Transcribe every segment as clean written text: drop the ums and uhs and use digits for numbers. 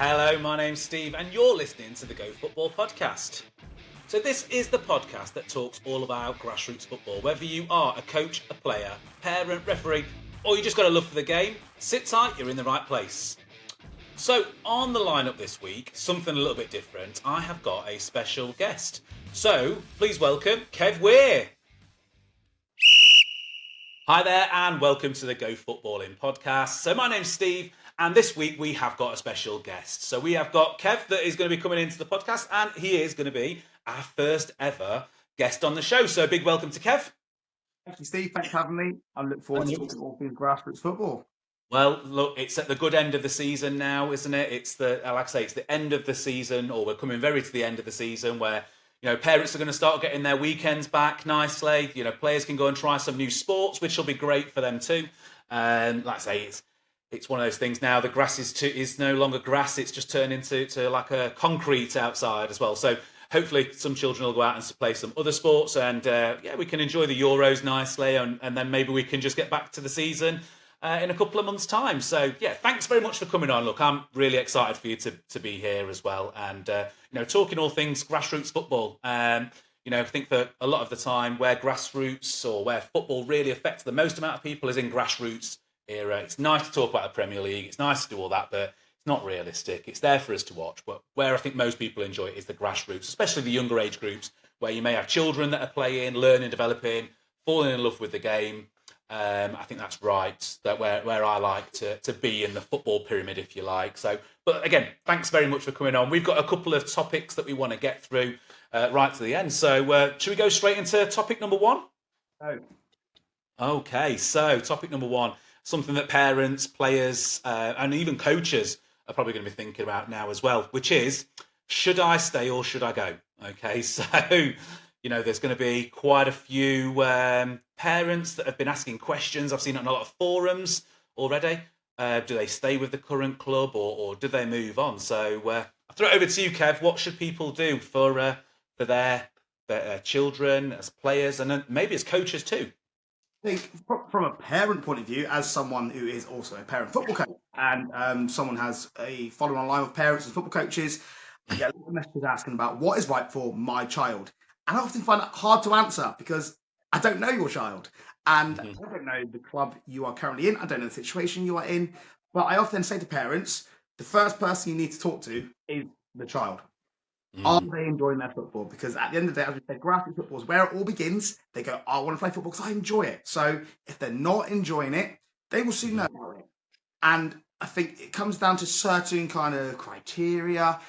Hello, my name's Steve, and you're listening to the Go Football podcast. So this is the podcast that talks all about grassroots football. Whether you are a coach, a player, parent, referee, or you just got a love for the game, sit tight, you're in the right place. So on the lineup this week, something a little bit different, I have got a special guest. So please welcome Kev Weir. Hi there, and welcome to the Go Footballing podcast. So my name's Steve, and this week we have got a special guest. So we have got Kev that is going to be coming into the podcast, and he is going to be our first ever guest on the show. So big welcome to Kev. Thank you, Steve. Thanks for having me. I look forward to talking all things grassroots football. Well, look, it's at the good end of the season now, isn't it? It's like I say, it's the end of the season, or we're coming very to the end of the season where, you know, parents are going to start getting their weekends back nicely. You know, players can go and try some new sports, which will be great for them too. Like I say, it's one of those things now. The grass is no longer grass; it's just turned into like a concrete outside as well. So hopefully, some children will go out and play some other sports, and we can enjoy the Euros nicely, and then maybe we can just get back to the season in a couple of months' time. So, yeah, thanks very much for coming on. Look, I'm really excited for you to be here as well. And, talking all things grassroots football. I think that a lot of the time where grassroots or where football really affects the most amount of people is in grassroots era. It's nice to talk about the Premier League. It's nice to do all that, but it's not realistic. It's there for us to watch. But where I think most people enjoy it is the grassroots, especially the younger age groups, where you may have children that are playing, learning, developing, falling in love with the game. I think that's right. That where I like to be in the football pyramid, if you like. So, but again, thanks very much for coming on. We've got a couple of topics that we want to get through right to the end. So, should we go straight into topic number one? Oh. Okay. So, topic number one, something that parents, players, and even coaches are probably going to be thinking about now as well, which is, should I stay or should I go? Okay. So, there's going to be quite a few parents that have been asking questions. I've seen it on a lot of forums already. Do they stay with the current club or do they move on? So I'll throw it over to you, Kev. What should people do for their children as players and then maybe as coaches too? I think from a parent point of view, as someone who is also a parent football coach and someone has a following online with parents and football coaches, I get a lot of messages asking about what is right for my child. And I often find it hard to answer because I don't know your child. And I don't know the club you are currently in. I don't know the situation you are in. But I often say to parents, the first person you need to talk to is the child. Are they enjoying their football? Because at the end of the day, as we said, grassroots football is where it all begins. They go, I want to play football because I enjoy it. So if they're not enjoying it, they will soon know about it. And I think it comes down to certain kind of criteria.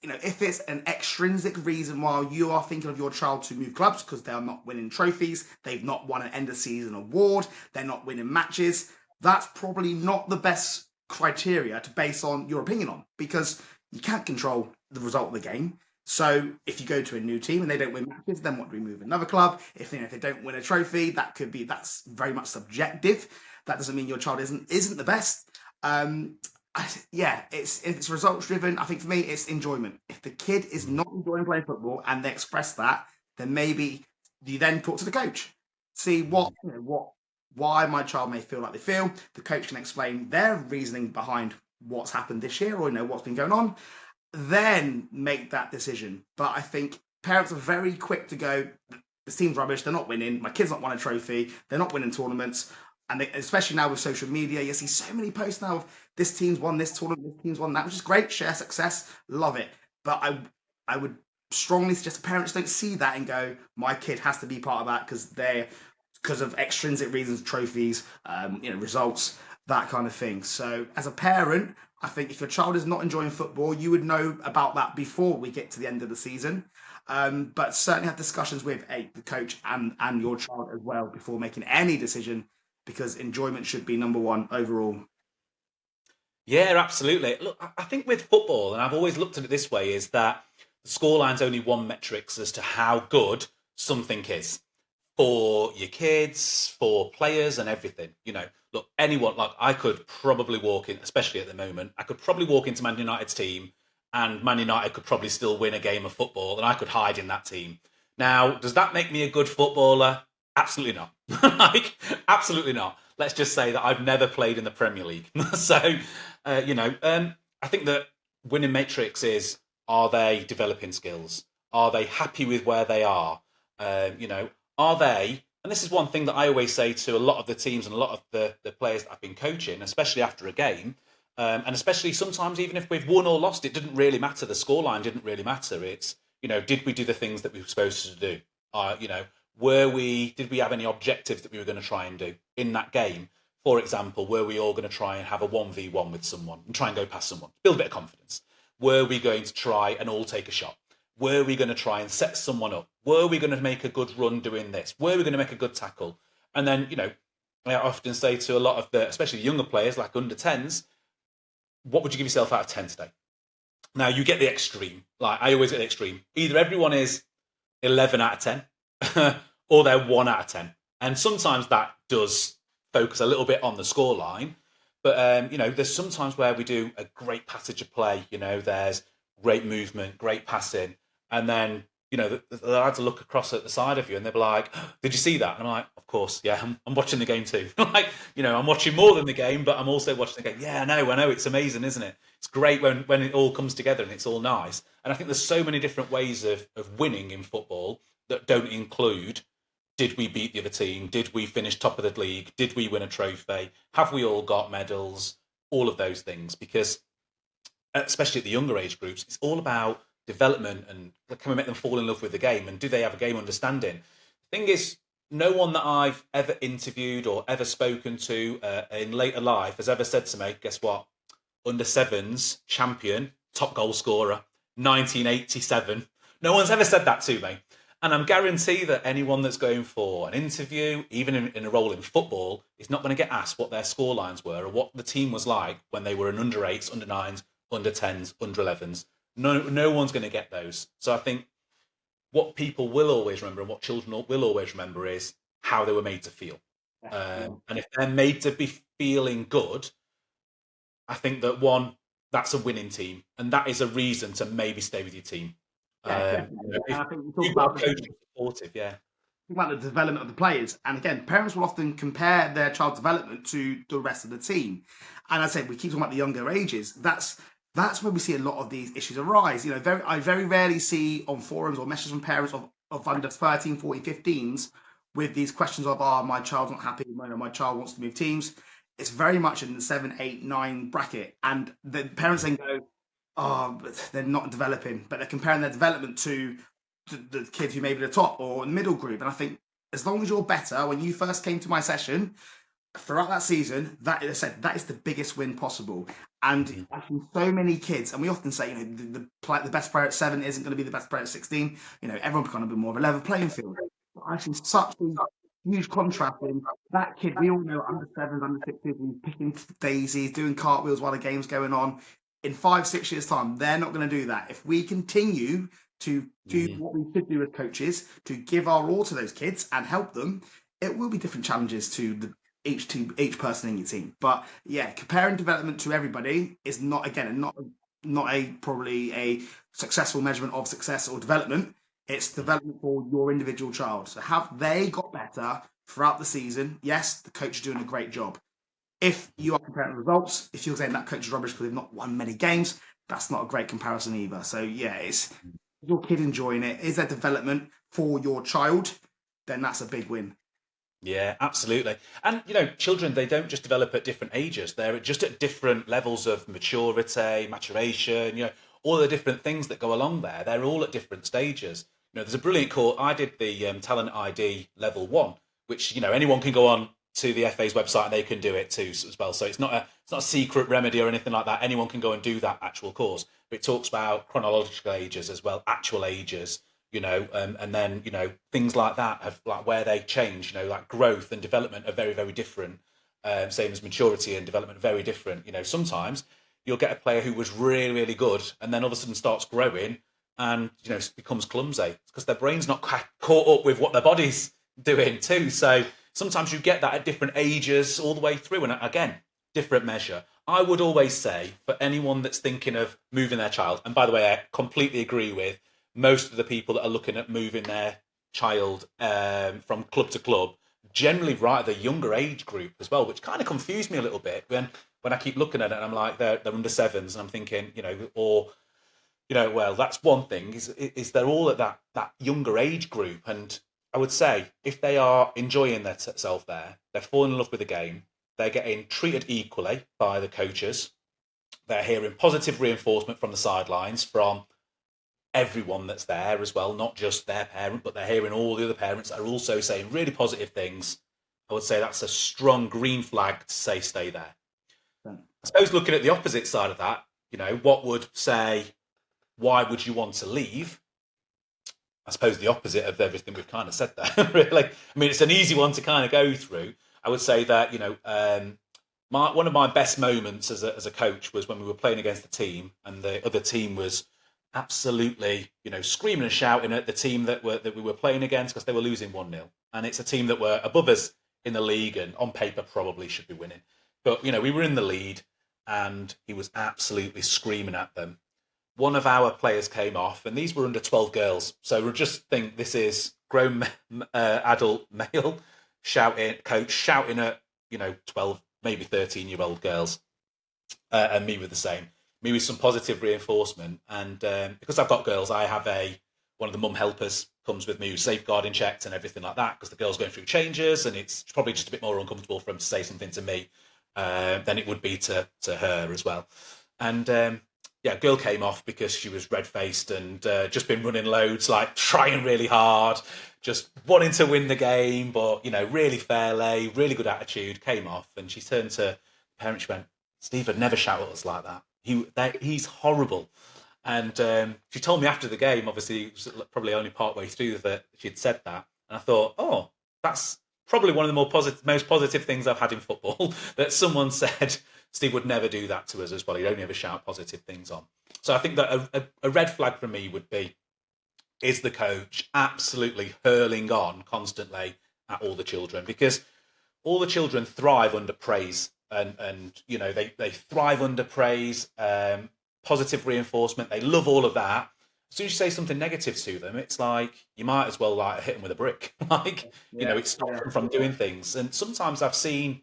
If it's an extrinsic reason why you are thinking of your child to move clubs because they are not winning trophies, they've not won an end of season award, they're not winning matches, that's probably not the best criteria to base on your opinion on because you can't control the result of the game. So if you go to a new team and they don't win matches, then what do we move another club? If they don't win a trophy, that's very much subjective. That doesn't mean your child isn't the best. It's results driven. I think for me, it's enjoyment. If the kid is not enjoying playing football and they express that, then maybe you then talk to the coach, see why my child may feel like they feel. The coach can explain their reasoning behind what's happened this year or what's been going on. Then make that decision. But I think parents are very quick to go, this team's rubbish, they're not winning, my kid's not won a trophy, they're not winning tournaments. And especially now with social media, you see so many posts now of this team's won this tournament, this team's won that, which is great, share success, love it. But I would strongly suggest parents don't see that and go, my kid has to be part of that because of extrinsic reasons, trophies, results, that kind of thing. So as a parent, I think if your child is not enjoying football, you would know about that before we get to the end of the season. But certainly have discussions with the coach and your child as well before making any decision, because enjoyment should be number one overall. Yeah, absolutely. Look, I think with football, and I've always looked at it this way, is that the scoreline's only one metric as to how good something is for your kids, for players and everything. Look, anyone, like I could probably walk in, especially at the moment, I could probably walk into Man United's team and Man United could probably still win a game of football and I could hide in that team. Now, does that make me a good footballer? Absolutely not. Absolutely not. Let's just say that I've never played in the Premier League. So, I think that winning matrix is, are they developing skills? Are they happy with where they are? Are they, and this is one thing that I always say to a lot of the teams and a lot of the players that I've been coaching, especially after a game, and especially sometimes even if we've won or lost, it didn't really matter. The scoreline didn't really matter. It's, did we do the things that we were supposed to do? Did we have any objectives that we were going to try and do in that game? For example, were we all going to try and have a 1v1 with someone and try and go past someone? Build a bit of confidence. Were we going to try and all take a shot? Were we going to try and set someone up? Were we going to make a good run doing this? Were we going to make a good tackle? And then, I often say to a lot of especially younger players like under 10s, what would you give yourself out of 10 today? Now, you get the extreme. Like, I always get the extreme. Either everyone is 11 out of 10 or they're 1 out of 10. And sometimes that does focus a little bit on the scoreline. But, there's sometimes where we do a great passage of play. There's great movement, great passing. And then, the lads will look across at the side of you and they'll be like, oh, did you see that? And I'm like, of course, yeah, I'm watching the game too. I'm watching more than the game, but I'm also watching the game. Yeah, I know, it's amazing, isn't it? It's great when it all comes together and it's all nice. And I think there's so many different ways of winning in football that don't include, did we beat the other team? Did we finish top of the league? Did we win a trophy? Have we all got medals? All of those things, because especially at the younger age groups, it's all about development and can we make them fall in love with the game, and do they have a game understanding? The thing is, no one that I've ever interviewed or ever spoken to in later life has ever said to me, guess what? Under sevens champion, top goal scorer, 1987. No one's ever said that to me. And I'm guaranteed that anyone that's going for an interview, even in a role in football, is not going to get asked what their score lines were or what the team was like when they were in under 8s, under 9s, under 10s, under 11s. No one's going to get those. So I think what people will always remember and what children will always remember is how they were made to feel. And if they're made to be feeling good, I think that that's a winning team. And that is a reason to maybe stay with your team. I think we talk You've about got a coach who's supportive, yeah. about the development of the players. And again, parents will often compare their child's development to the rest of the team. And I said, we keep talking about the younger ages. That's where we see a lot of these issues arise. I very rarely see on forums or messages from parents of under 13, 14, 15s with these questions of, my child's not happy, my child wants to move teams. It's very much in the 7, 8, 9 bracket. And the parents then go, but they're not developing. But they're comparing their development to the kids who may be the top or middle group. And I think as long as you're better, when you first came to my session, throughout that season, that is the biggest win possible. And I've seen so many kids, and we often say, the best player at 7 isn't going to be the best player at 16. Everyone's kind of been more of a level playing field. But I've seen such a huge contrast in that kid. We all know under 7s, under 6s, he's picking daisies, doing cartwheels while the game's going on. In 5, 6 years' time, they're not going to do that. If we continue to do what we should do as coaches, to give our all to those kids and help them, it will be different challenges to each person in your team. But yeah, comparing development to everybody is not probably a successful measurement of success or development. It's development for your individual child. So have they got better throughout the season? Yes, the coach is doing a great job. If you are comparing results, if you're saying that coach is rubbish because they've not won many games, that's not a great comparison either. So yeah, it's your kid enjoying it. Is there development for your child? Then that's a big win. Yeah, absolutely. And, children, they don't just develop at different ages. They're just at different levels of maturity, maturation, all the different things that go along there. They're all at different stages. There's a brilliant course. I did the Talent ID level 1, which, anyone can go on to the FA's website and they can do it too as well. So it's not a secret remedy or anything like that. Anyone can go and do that actual course. But it talks about chronological ages as well, actual ages. And then, things like that have like where they change, like growth and development are very, very different. Same as maturity and development, very different. Sometimes you'll get a player who was really, really good and then all of a sudden starts growing and, becomes clumsy because their brain's not caught up with what their body's doing too. So sometimes you get that at different ages all the way through. And again, different measure. I would always say for anyone that's thinking of moving their child, and by the way, I completely agree with most of the people that are looking at moving their child from club to club, generally right at the younger age group as well, which kind of confused me a little bit when when I keep looking at it, and I'm like, they're under sevens, and I'm thinking, well, that's one thing. Is they're all at that younger age group, and I would say if they are enjoying themselves there, they're falling in love with the game, they're getting treated equally by the coaches, they're hearing positive reinforcement from the sidelines from everyone that's there as well, not just their parent, but they're hearing all the other parents that are also saying really positive things. I would say that's a strong green flag to say stay there. Yeah. I suppose looking at the opposite side of that, what would say, why would you want to leave? I suppose the opposite of everything we've kind of said there, really. I mean, it's an easy one to kind of go through. I would say that, one of my best moments as a coach was when we were playing against the team and the other team was absolutely, screaming and shouting at the team that we were playing against because they were losing 1-0. And it's a team that were above us in the league and on paper probably should be winning. But, we were in the lead and he was absolutely screaming at them. One of our players came off, and these were under 12 girls. So we just think this is grown adult male coach shouting at 12, maybe 13-year-old girls, and me with the same. Me with some positive reinforcement, and because I've got girls, I have one of the mum helpers comes with me who's safeguarding checked and everything like that because the girl's going through changes, and it's probably just a bit more uncomfortable for him to say something to me than it would be to her as well. And a girl came off because she was red-faced and just been running loads, like trying really hard, just wanting to win the game, but, really fair lay, really good attitude, came off. And she turned to the parent, she went, Steve would never shout at us like that. He's horrible. And she told me after the game, obviously, it was probably only part way through that she'd said that. And I thought, oh, that's probably one of the most positive things I've had in football, that someone said Steve would never do that to us as well. He'd only ever shout positive things on. So I think that a red flag for me would be, is the coach absolutely hurling on constantly at all the children? Because all the children thrive under praise and they thrive under praise, positive reinforcement. They love all of that. As soon as you say something negative to them, it's like you might as well like hit them with a brick. It stops them from doing things. And sometimes I've seen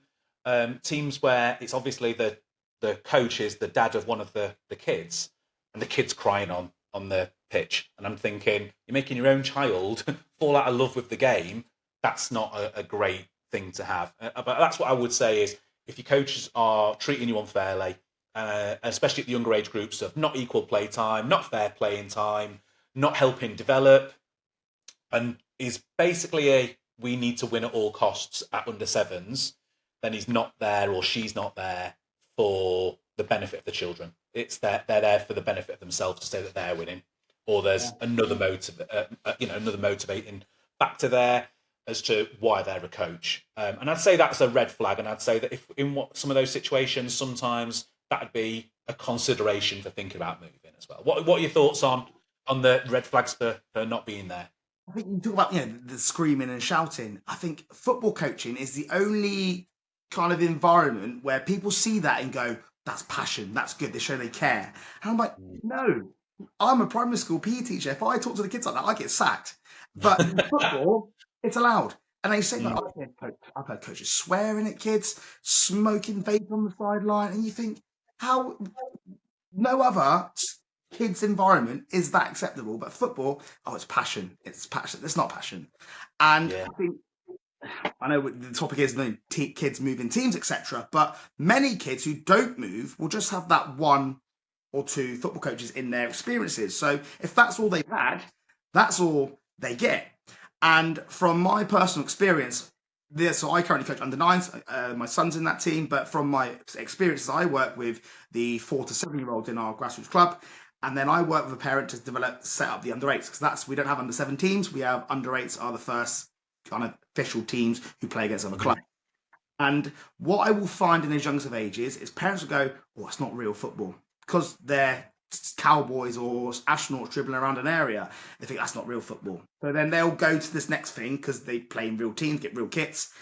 teams where it's obviously the coach is the dad of one of the kids, and the kid's crying on the pitch. And I'm thinking, you're making your own child fall out of love with the game. That's not a great thing to have. But that's what I would say is, if your coaches are treating you unfairly, especially at the younger age groups, of not equal play time, not fair playing time, not helping develop, and is basically we need to win at all costs at under sevens, then he's not there or she's not there for the benefit of the children. It's they're there for the benefit of themselves to say that they're winning, or there's another motivating factor there as to why they're a coach. And I'd say that's a red flag. And I'd say that if in some of those situations, sometimes that'd be a consideration for thinking about moving as well. What are your thoughts on the red flags for not being there? I think you talk about the screaming and shouting. I think football coaching is the only kind of environment where people see that and go, that's passion, that's good, they show they care. And I'm like, no, I'm a primary school PE teacher. If I talk to the kids like that, I get sacked. But in football, it's allowed. And they say, I've heard coaches swearing at kids, smoking vape on the sideline, and you think, how no other kids' environment is that acceptable? But football, it's passion. It's passion. It's not passion. And I think, I know the topic is kids moving teams, etc. But many kids who don't move will just have that one or two football coaches in their experiences. So if that's all they've had, that's all they get. And from my personal experience, so I currently coach under nines. My son's in that team, but from my experiences, I work with the 4 to 7 year olds in our grassroots club. And then I work with a parent to set up the under 8s, because we don't have under 7 teams. We have under 8s are the first kind of official teams who play against other clubs. And what I will find in those younger ages is parents will go, oh, it's not real football, because they're cowboys or astronauts dribbling around an area. They think that's not real football. So then they'll go to this next thing because they play in real teams, get real kits.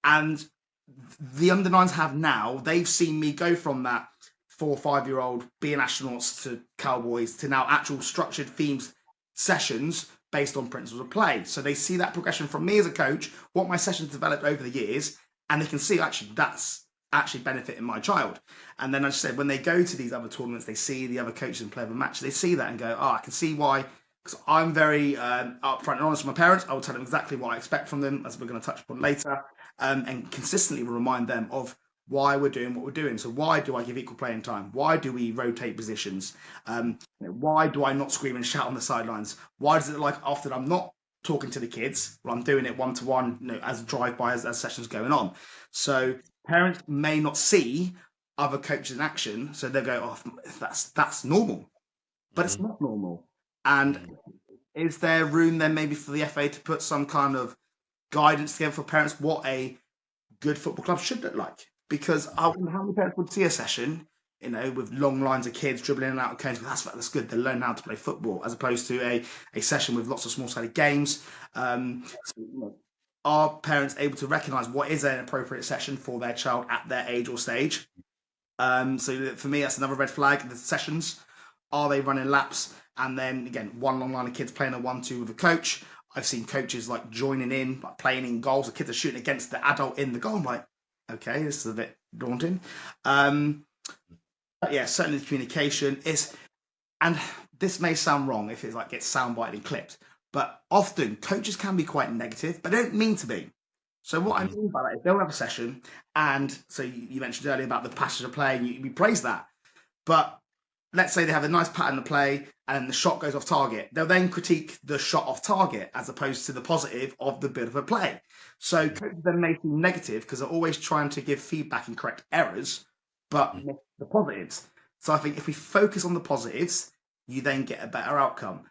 And the under 9s have now, they've seen me go from that 4 or 5 year old being astronauts to cowboys to now actual structured themes sessions based on principles of play. So they see that progression from me as a coach, what my sessions developed over the years, and they can see actually that's actually benefiting my child? And then I just said, when they go to these other tournaments, they see the other coaches and play other matches, they see that and go, oh, I can see why. Because I'm very upfront and honest with my parents. I will tell them exactly what I expect from them, as we're going to touch upon later, and consistently remind them of why we're doing what we're doing. So why do I give equal playing time? Why do we rotate positions? Why do I not scream and shout on the sidelines? Why does it look like often I'm not talking to the kids, well, I'm doing it one-to-one, as a drive-by as sessions going on. So parents may not see other coaches in action, so they'll go, oh, that's normal. But it's not normal. And is there room then maybe for the FA to put some kind of guidance together for parents what a good football club should look like? Because I wonder how many parents would see a session, with long lines of kids dribbling in and out of cones. That's good. They learn how to play football, as opposed to a session with lots of small-sided games. Are parents able to recognise what is an appropriate session for their child at their age or stage? So for me, that's another red flag. The sessions, are they running laps? And then again, one long line of kids playing a 1-2 with a coach. I've seen coaches like joining in, like playing in goals. The kids are shooting against the adult in the goal. I'm like, okay, this is a bit daunting. But yeah, certainly the communication is, and this may sound wrong if it gets soundbited and clipped, but often coaches can be quite negative, but they don't mean to be. So what I mean by that is they'll have a session, and so you mentioned earlier about the passage of play, and we praise that. But let's say they have a nice pattern of play and the shot goes off target. They'll then critique the shot off target as opposed to the positive of the bit of a play. So coaches then may seem negative because they're always trying to give feedback and correct errors, but miss the positives. So I think if we focus on the positives, you then get a better outcome.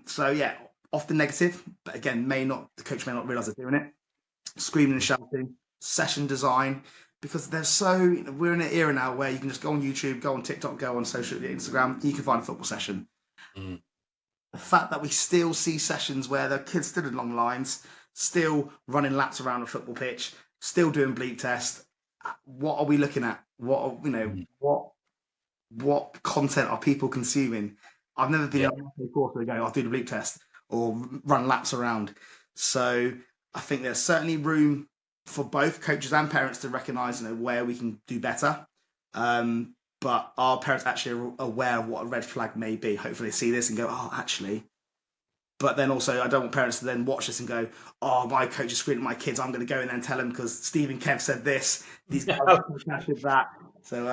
So yeah, often negative, but again, the coach may not realise they're doing it. Screaming and shouting, session design, because we're in an era now where you can just go on YouTube, go on TikTok, go on social Instagram, you can find a football session. The fact that we still see sessions where the kids stood in long lines, still running laps around a football pitch, still doing bleep test. What are we looking at? What content are people consuming? I've never been able to course where they go, I'll do the bleep test or run laps around. So I think there's certainly room for both coaches and parents to recognise, where we can do better. But are parents actually aware of what a red flag may be? Hopefully they see this and go, oh, actually. But then also, I don't want parents to then watch this and go, oh, my coach is screaming at my kids. I'm going to go in there and tell them because Steve and Kev said this. These guys did that. So,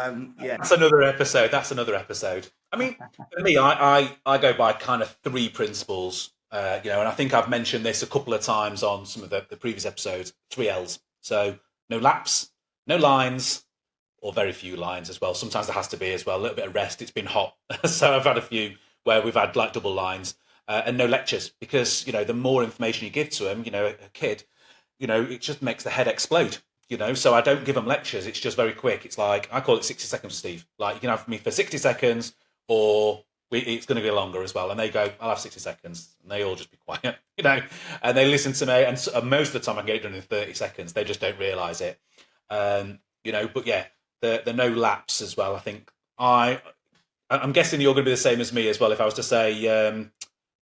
yeah. That's another episode. I mean, for me, I go by kind of three principles, and I think I've mentioned this a couple of times on some of the previous episodes, 3 L's. So no laps, no lines, or very few lines as well. Sometimes there has to be as well, a little bit of rest. It's been hot. So I've had a few where we've had like double lines. And no lectures, because the more information you give to them, a kid, it just makes the head explode. So I don't give them lectures. It's just very quick. It's like, I call it 60 seconds, Steve. Like, you can have me for 60 seconds, or it's going to be longer as well. And they go, I'll have 60 seconds, and they all just be quiet, and they listen to me. And most of the time, I can get it done in 30 seconds. They just don't realise it, But yeah, the no laps as well. I think I'm guessing you're going to be the same as me as well. If I was to say.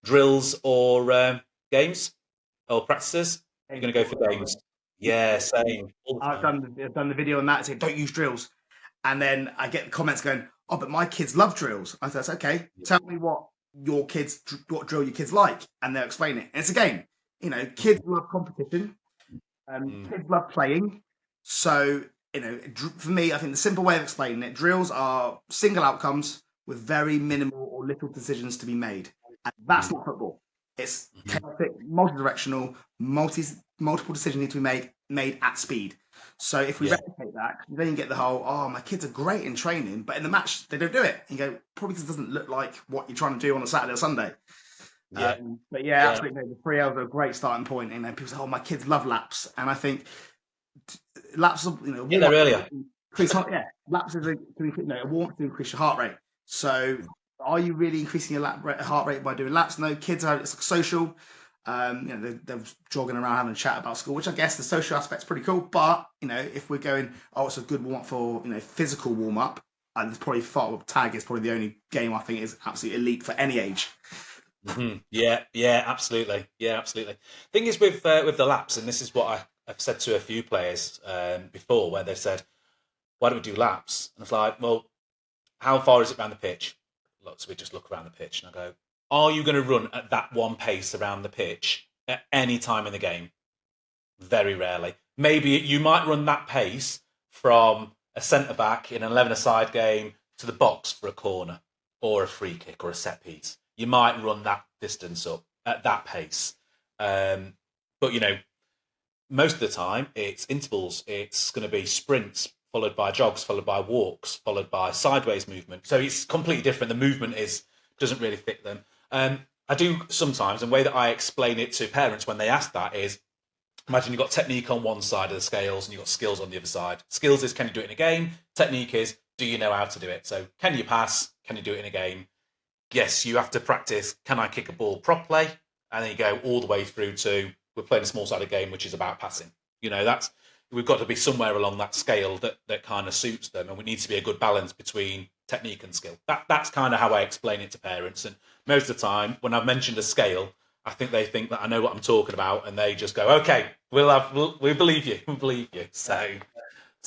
Drills or games or practices? You're going to go for games. Yeah, same. I've done the video on that saying don't use drills, and then I get the comments going, "Oh, but my kids love drills." I said, "Okay, tell me what drill your kids like," and they'll explain it. And it's a game. Kids love competition. Kids love playing. So for me, I think the simple way of explaining it: drills are single outcomes with very minimal or little decisions to be made. And that's not football. It's chaotic, multi-directional, multiple decisions need to be made at speed. So if we replicate that, then you get the whole, oh, my kids are great in training, but in the match, they don't do it. You go, probably because it doesn't look like what you're trying to do on a Saturday or Sunday. Yeah. But yeah, absolutely. The 3 L's are a great starting point. And then people say, oh, my kids love laps. And I think laps are, they're earlier. Laps is a warm to increase your heart rate. So are you really increasing your heart rate by doing laps? No, kids are, it's social. They're jogging around having a chat about school, which I guess the social aspect's pretty cool. But, if we're going, oh, it's a good warm up for, physical warm up, and it's probably tag is probably the only game I think is absolutely elite for any age. Mm-hmm. Yeah, absolutely. Thing is with the laps, and this is what I've said to a few players before, where they've said, why don't we do laps? And it's like, well, how far is it around the pitch? Look, so we just look around the pitch and I go, are you going to run at that one pace around the pitch at any time in the game? Very rarely. Maybe you might run that pace from a centre back in an 11-a-side game to the box for a corner or a free kick or a set piece. You might run that distance up at that pace. But, most of the time it's intervals. It's going to be sprints followed by jogs, followed by walks, followed by sideways movement. So it's completely different. The movement doesn't really fit them. I do sometimes, and the way that I explain it to parents when they ask that is, imagine you've got technique on one side of the scales and you've got skills on the other side. Skills is, can you do it in a game? Technique is, do you know how to do it? So can you pass? Can you do it in a game? Yes, you have to practice, can I kick a ball properly? And then you go all the way through to, we're playing a small-sided game, which is about passing. We've got to be somewhere along that scale that kind of suits them, and we need to be a good balance between technique and skill. That's kind of how I explain it to parents. And most of the time, when I've mentioned a scale, I think they think that I know what I'm talking about, and they just go, "Okay, we believe you, we believe you." So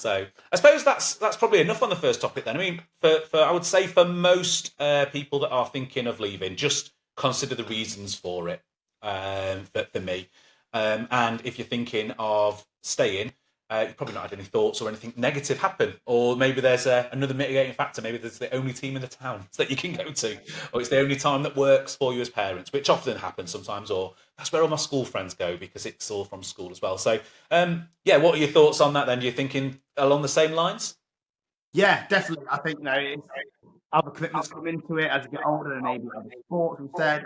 I suppose that's probably enough on the first topic. Then I mean, for I would say for most people that are thinking of leaving, just consider the reasons for it. For me, and if you're thinking of staying, you've probably not had any thoughts or anything negative happen, or maybe there's another mitigating factor. Maybe there's the only team in the town that you can go to, or it's the only time that works for you as parents, which often happens sometimes, or that's where all my school friends go because it's all from school as well. So, what are your thoughts on that then? You're thinking along the same lines? Yeah, definitely. I think other commitments come into it as you get older, and maybe other sports instead.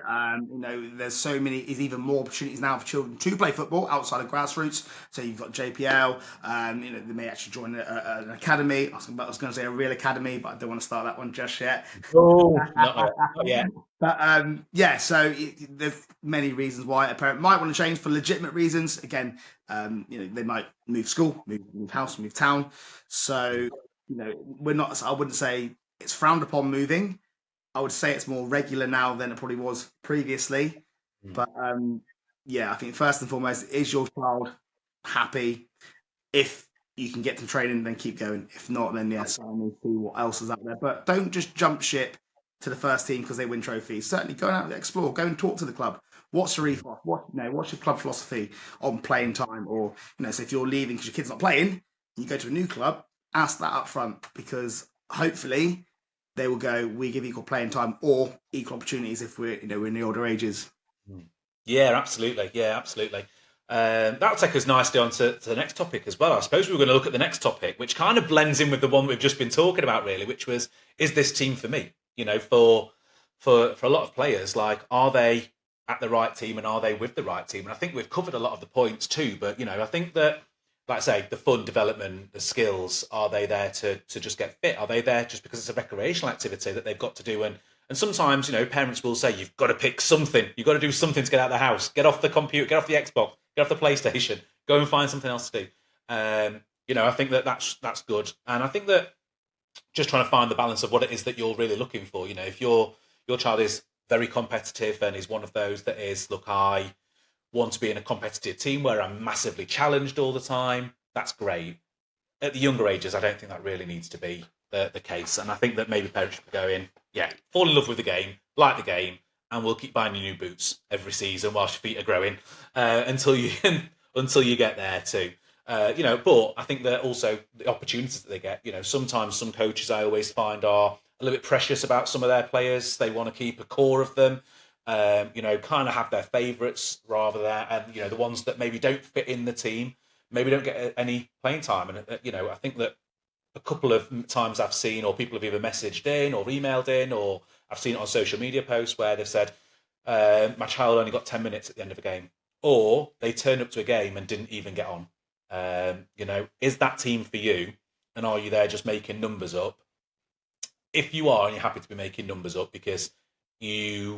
There's so many. There's even more opportunities now for children to play football outside of grassroots. So you've got JPL. They may actually join an academy. I was going to say a real academy, but I don't want to start that one just yet. Oh, not yet. But so there's many reasons why a parent might want to change for legitimate reasons. Again, they might move school, move house, move town. So we're not. I wouldn't say it's frowned upon moving. I would say it's more regular now than it probably was previously. But I think first and foremost, is your child happy? If you can get to training, then keep going. If not, then certainly see what else is out there. But don't just jump ship to the first team because they win trophies. Certainly go out and explore. Go and talk to the club. What's the ethos? What's your club philosophy on playing time? Or so if you're leaving because your kid's not playing, you go to a new club. Ask that up front, because hopefully they will go, we give equal playing time or equal opportunities if we're in the older ages. Yeah, absolutely. That'll take us nicely on to the next topic as well. I suppose we were going to look at the next topic, which kind of blends in with the one we've just been talking about, really, which was, is this team for me? For a lot of players, like, are they at the right team and are they with the right team? And I think we've covered a lot of the points too, but, I think that, like I say, the fun, development, the skills, are they there to just get fit? Are they there just because it's a recreational activity that they've got to do? And sometimes, parents will say, you've got to pick something. You've got to do something to get out of the house. Get off the computer, get off the Xbox, get off the PlayStation, go and find something else to do. I think that's good. And I think that just trying to find the balance of what it is that you're really looking for. If your child is very competitive and is one of those that is, look, I want to be in a competitive team where I'm massively challenged all the time, that's great. At the younger ages, I don't think that really needs to be the case. And I think that maybe parents should be going, fall in love with the game, like the game, and we'll keep buying you new boots every season whilst your feet are growing until you get there too. But I think that also the opportunities that they get, sometimes some coaches I always find are a little bit precious about some of their players. They want to keep a core of them. Kind of have their favourites rather than, and the ones that maybe don't fit in the team, maybe don't get any playing time. And I think that a couple of times I've seen, or people have either messaged in or emailed in, or I've seen it on social media posts where they've said, my child only got 10 minutes at the end of a game, or they turned up to a game and didn't even get on. Is that team for you? And are you there just making numbers up? If you are, and you're happy to be making numbers up because you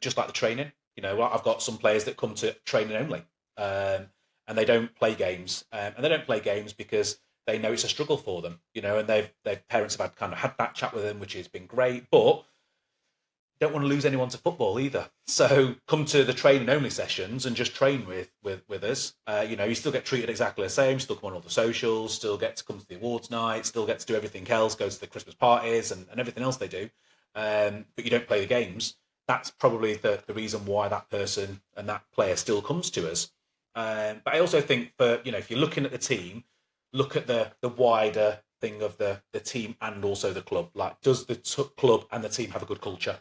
just like the training, I've got some players that come to training only, and they don't play games, and they don't play games because they know it's a struggle for them, and their parents have had that chat with them, which has been great, but don't want to lose anyone to football either. So come to the training only sessions and just train with us. You still get treated exactly the same, still come on all the socials, still get to come to the awards night, still get to do everything else, go to the Christmas parties and everything else they do. But you don't play the games. That's probably the reason why that person and that player still comes to us. But I also think if you're looking at the team, look at the wider thing of the team and also the club. Like, does the club and the team have a good culture?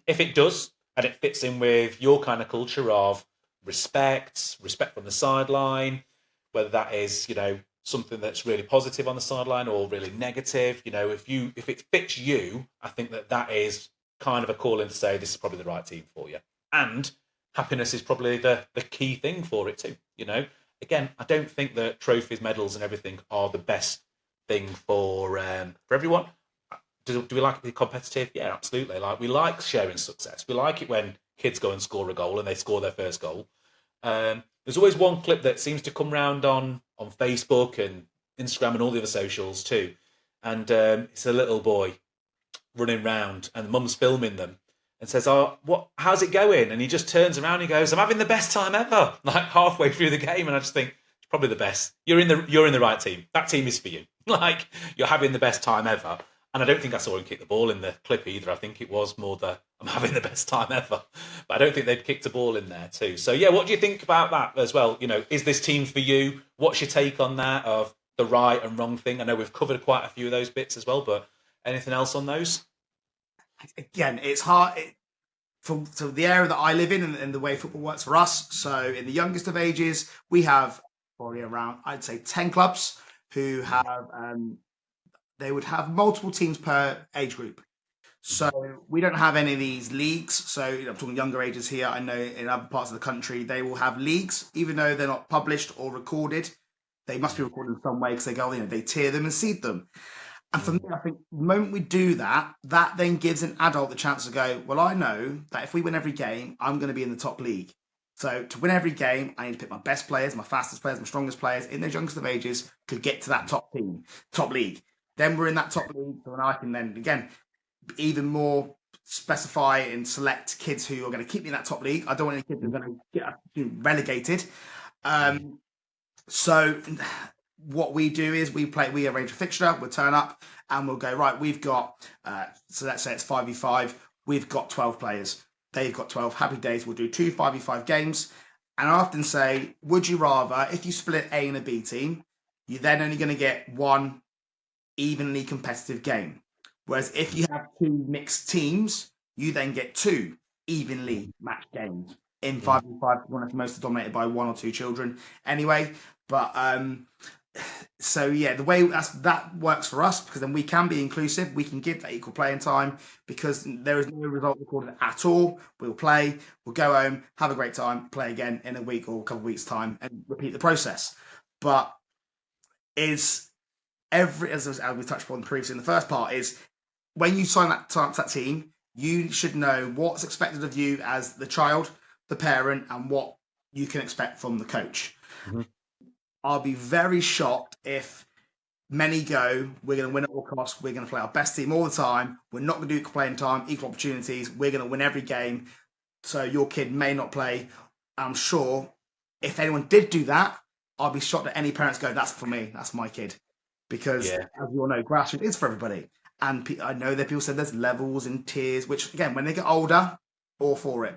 If it does, and it fits in with your kind of culture of respect from the sideline, whether that is, something that's really positive on the sideline or really negative, if it fits you, I think that is kind of a call in to say this is probably the right team for you. And happiness is probably the key thing for it too. Again, I don't think that trophies, medals, and everything are the best thing for everyone. Do we like to be competitive? Yeah, absolutely. Like, we like sharing success. We like it when kids go and score a goal and they score their first goal. There's always one clip that seems to come round on Facebook and Instagram and all the other socials too. And it's a little boy running round and mum's filming them and says, "Oh, how's it going?" And he just turns around and he goes, "I'm having the best time ever," like halfway through the game. And I just think, it's probably the best. You're in the right team. That team is for you. Like, you're having the best time ever. And I don't think I saw him kick the ball in the clip either. I think it was more I'm having the best time ever. But I don't think they'd kicked a ball in there too. So yeah, what do you think about that as well? Is this team for you? What's your take on that of the right and wrong thing? I know we've covered quite a few of those bits as well, but anything else on those? Again, it's hard. From the area that I live in and the way football works for us. So in the youngest of ages, we have probably around, I'd say, 10 clubs who have they would have multiple teams per age group. So we don't have any of these leagues. So I'm talking younger ages here. I know in other parts of the country, they will have leagues, even though they're not published or recorded. They must be recorded in some way because they tier them and seed them. And for me, I think the moment we do that, that then gives an adult the chance to go, well, I know that if we win every game, I'm going to be in the top league. So to win every game, I need to pick my best players, my fastest players, my strongest players in those youngest of ages to get to that top team, top league. Then we're in that top league, so I can then, again, even more specify and select kids who are going to keep me in that top league. I don't want any kids who are going to get relegated. So what we do is we arrange a fixture, we'll turn up and we'll go, right, we've got, so let's say it's 5v5, we've got 12 players. They've got 12. Happy days. We'll do 2 5v5 games. And I often say, would you rather, if you split A and a B team, you're then only going to get one evenly competitive game. Whereas if you have 2 mixed teams, you then get 2 evenly matched games. In 5v5, one of most are dominated by 1 or 2 children anyway. But so yeah, the way that works for us, because then we can be inclusive, we can give that equal playing time, because there is no result recorded at all. We'll play, we'll go home, have a great time, play again in a week or a couple of weeks' time, and repeat the process. But as we touched upon previously in the first part, is when you sign up to that team, you should know what's expected of you as the child, the parent, and what you can expect from the coach. Mm-hmm. I'll be very shocked if many go, we're going to win at all costs, we're going to play our best team all the time, we're not going to do equal playing time, equal opportunities, we're going to win every game, so your kid may not play. I'm sure if anyone did do that, I'll be shocked that any parents go, that's for me, that's my kid. Because as you all know, Grassroots is for everybody. And I know that people said there's levels and tiers, which again, when they get older, all for it.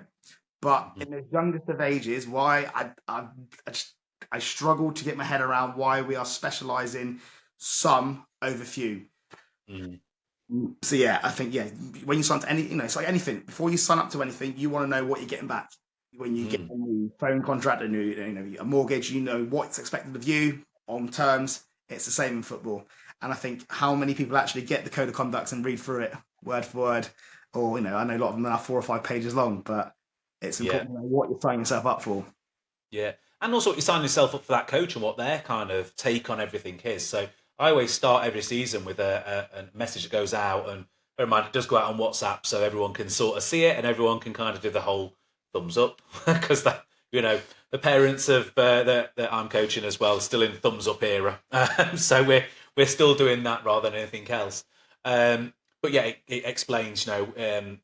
But in the youngest of ages, why I struggle to get my head around why we are specialising some over few. So yeah, I think when you sign to any, it's like anything. Before you sign up to anything, you want to know what you're getting back. When you get a new phone contract, a new a mortgage, you know what's expected of you on terms. It's the same in football. And I think how many people actually get the code of conduct and read through it word for word, or I know a lot of them are 4 or 5 pages long, but it's important to know what you're signing yourself up for. Yeah. And also you're signing yourself up for that coach and what their kind of take on everything is. So I always start every season with a message that goes out, and bear in mind, it does go out on WhatsApp so everyone can sort of see it and everyone can kind of do the whole thumbs up, because that, the parents of that I'm coaching as well, still in thumbs up era. So we're still doing that rather than anything else. But but yeah, it explains,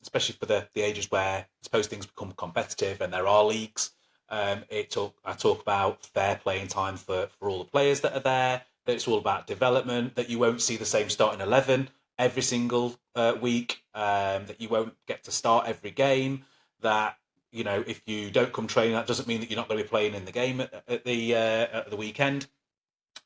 especially for the ages where I suppose things become competitive and there are leagues. I talk about fair playing time for all the players that are there. That it's all about development. That you won't see the same starting 11 every single week. That you won't get to start every game. That if you don't come training, that doesn't mean that you're not going to be playing in the game at the weekend.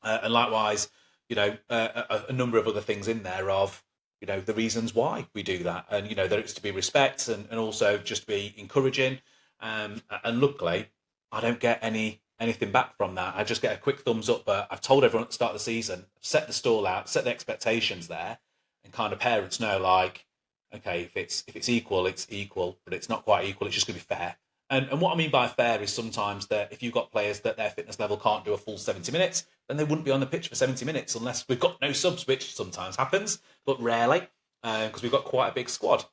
And likewise, a number of other things in there of the reasons why we do that, and that it's to be respect and also just be encouraging. And luckily, I don't get anything back from that. I just get a quick thumbs up. But I've told everyone at the start of the season, set the stall out, set the expectations there, and kind of parents know, like, okay, if it's equal, it's equal, but it's not quite equal. It's just going to be fair. And what I mean by fair is sometimes that if you've got players that their fitness level can't do a full 70 minutes, then they wouldn't be on the pitch for 70 minutes unless we've got no subs, which sometimes happens, but rarely, because we've got quite a big squad.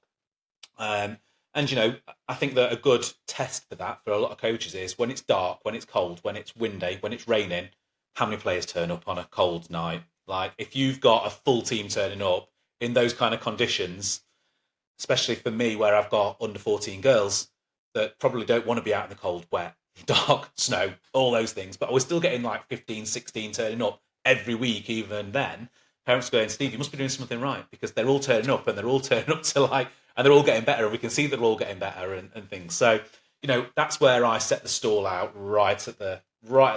And, I think that a good test for that for a lot of coaches is when it's dark, when it's cold, when it's windy, when it's raining, how many players turn up on a cold night? Like, if you've got a full team turning up in those kind of conditions, especially for me where I've got under 14 girls that probably don't want to be out in the cold, wet, dark, snow, all those things, but I was still getting like 15, 16 turning up every week even then. Parents going, Steve, you must be doing something right, because they're all turning up and they're all turning up to and they're all getting better, and we can see they're all getting better and things. So, that's where I set the stall out right at the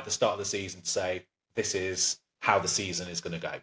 start of the season to say, this is how the season is going to go.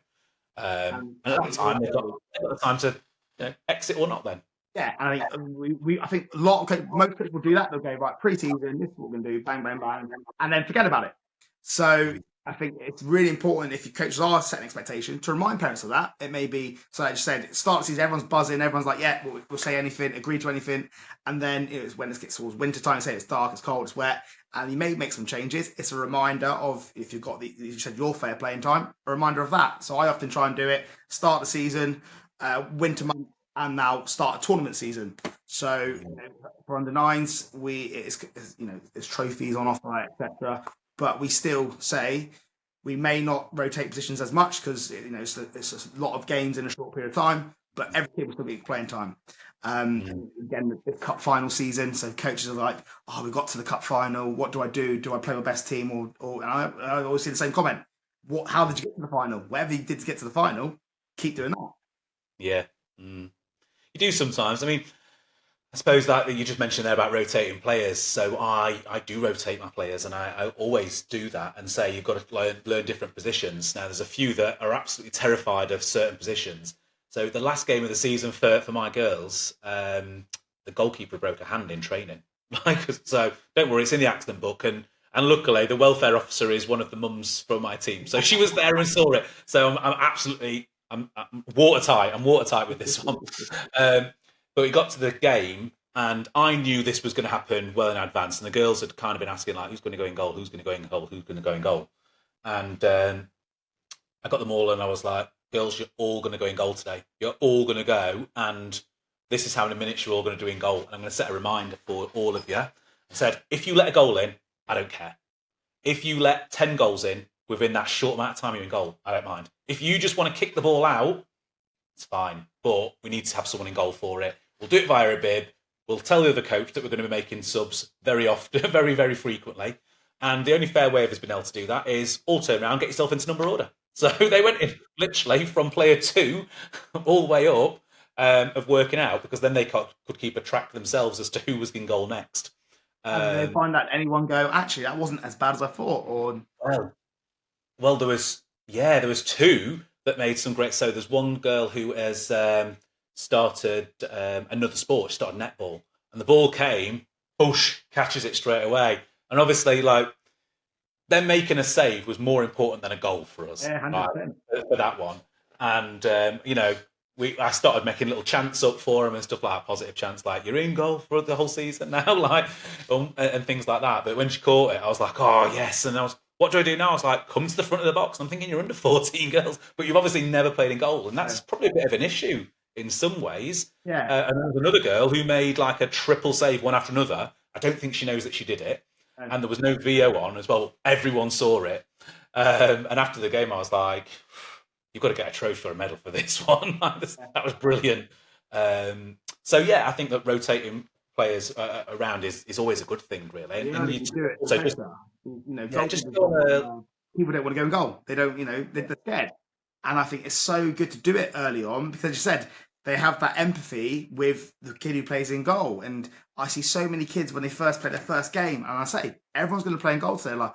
And at the time, they've got the time to exit or not then. Yeah, and I think I think most coaches will do that. They'll go, right, pre-season, this is what we're going to do, bang, bang, bang, and then forget about it. So I think it's really important, if your coaches are setting expectation, to remind parents of that. It may be, so I just said, start the season, everyone's buzzing, everyone's like, yeah, we'll say anything, agree to anything, and then when it gets towards winter time, say it's dark, it's cold, it's wet, and you may make some changes. It's a reminder of, if you've got you said your fair playing time, a reminder of that. So I often try and do it, start the season, winter month, and now start a tournament season. So for under nines, there's trophies on offer, etc. But we still say we may not rotate positions as much because it's a lot of games in a short period of time. But every team will still be playing time. Again, the cup final season, so coaches are like, "Oh, we got to the cup final. What do I do? Do I play my best team?" Or and I always see the same comment: How did you get to the final? Whatever you did to get to the final, keep doing that. Yeah. You do sometimes. I mean, I suppose that you just mentioned there about rotating players. So I do rotate my players, and I always do that and say you've got to learn different positions. Now, there's a few that are absolutely terrified of certain positions. So the last game of the season for my girls, the goalkeeper broke a hand in training. So don't worry, it's in the accident book. And luckily, the welfare officer is one of the mums from my team. So she was there and saw it. So I'm absolutely... I'm watertight. I'm watertight with this one. But we got to the game, and I knew this was going to happen well in advance. And the girls had kind of been asking, like, who's going to go in goal? Who's going to go in goal? Who's going to go in goal? And I got them all, and I was like, girls, you're all going to go in goal today. You're all going to go, and this is how many minutes you're all going to do in goal. And I'm going to set a reminder for all of you. I said, if you let a goal in, I don't care. If you let 10 goals in within that short amount of time you're in goal, I don't mind. If you just want to kick the ball out, it's fine. But we need to have someone in goal for it. We'll do it via a bib. We'll tell the other coach that we're going to be making subs very often, very, very frequently. And the only fair way of us being able to do that is all turn around, get yourself into number order. So they went in literally from player 2 all the way up of working out, because then they could keep a track themselves as to who was in goal next. And they find out anyone go, actually, that wasn't as bad as I thought. Or well, there was 2 that made some great. So there's one girl who has started another sport. She started netball, and the ball came, push, catches it straight away. And obviously, like, them making a save was more important than a goal for us, for that one. And I started making little chants up for them and stuff like that, positive chants, like, you're in goal for the whole season now, like, and things like that. But when she caught it, I was like, oh yes. And what do I do now? I was like, come to the front of the box. I'm thinking, you're under 14 girls, but you've obviously never played in goal, and that's probably a bit of an issue in some ways. Yeah. And there was another girl who made like a triple save one after another. I don't think she knows that she did it. And there was no VO on as well. Everyone saw it. And after the game, I was like, you've got to get a trophy or a medal for this one. That was brilliant. So yeah, I think that rotating players around is always a good thing, really. The And earlier you do it, the so just better. yeah, just Goalkeepers on a people don't want to go in goal. They don't, they're scared. And I think it's so good to do it early on because, as you said, they have that empathy with the kid who plays in goal. And I see so many kids when they first play their first game, and I say everyone's going to play in goal today. Like,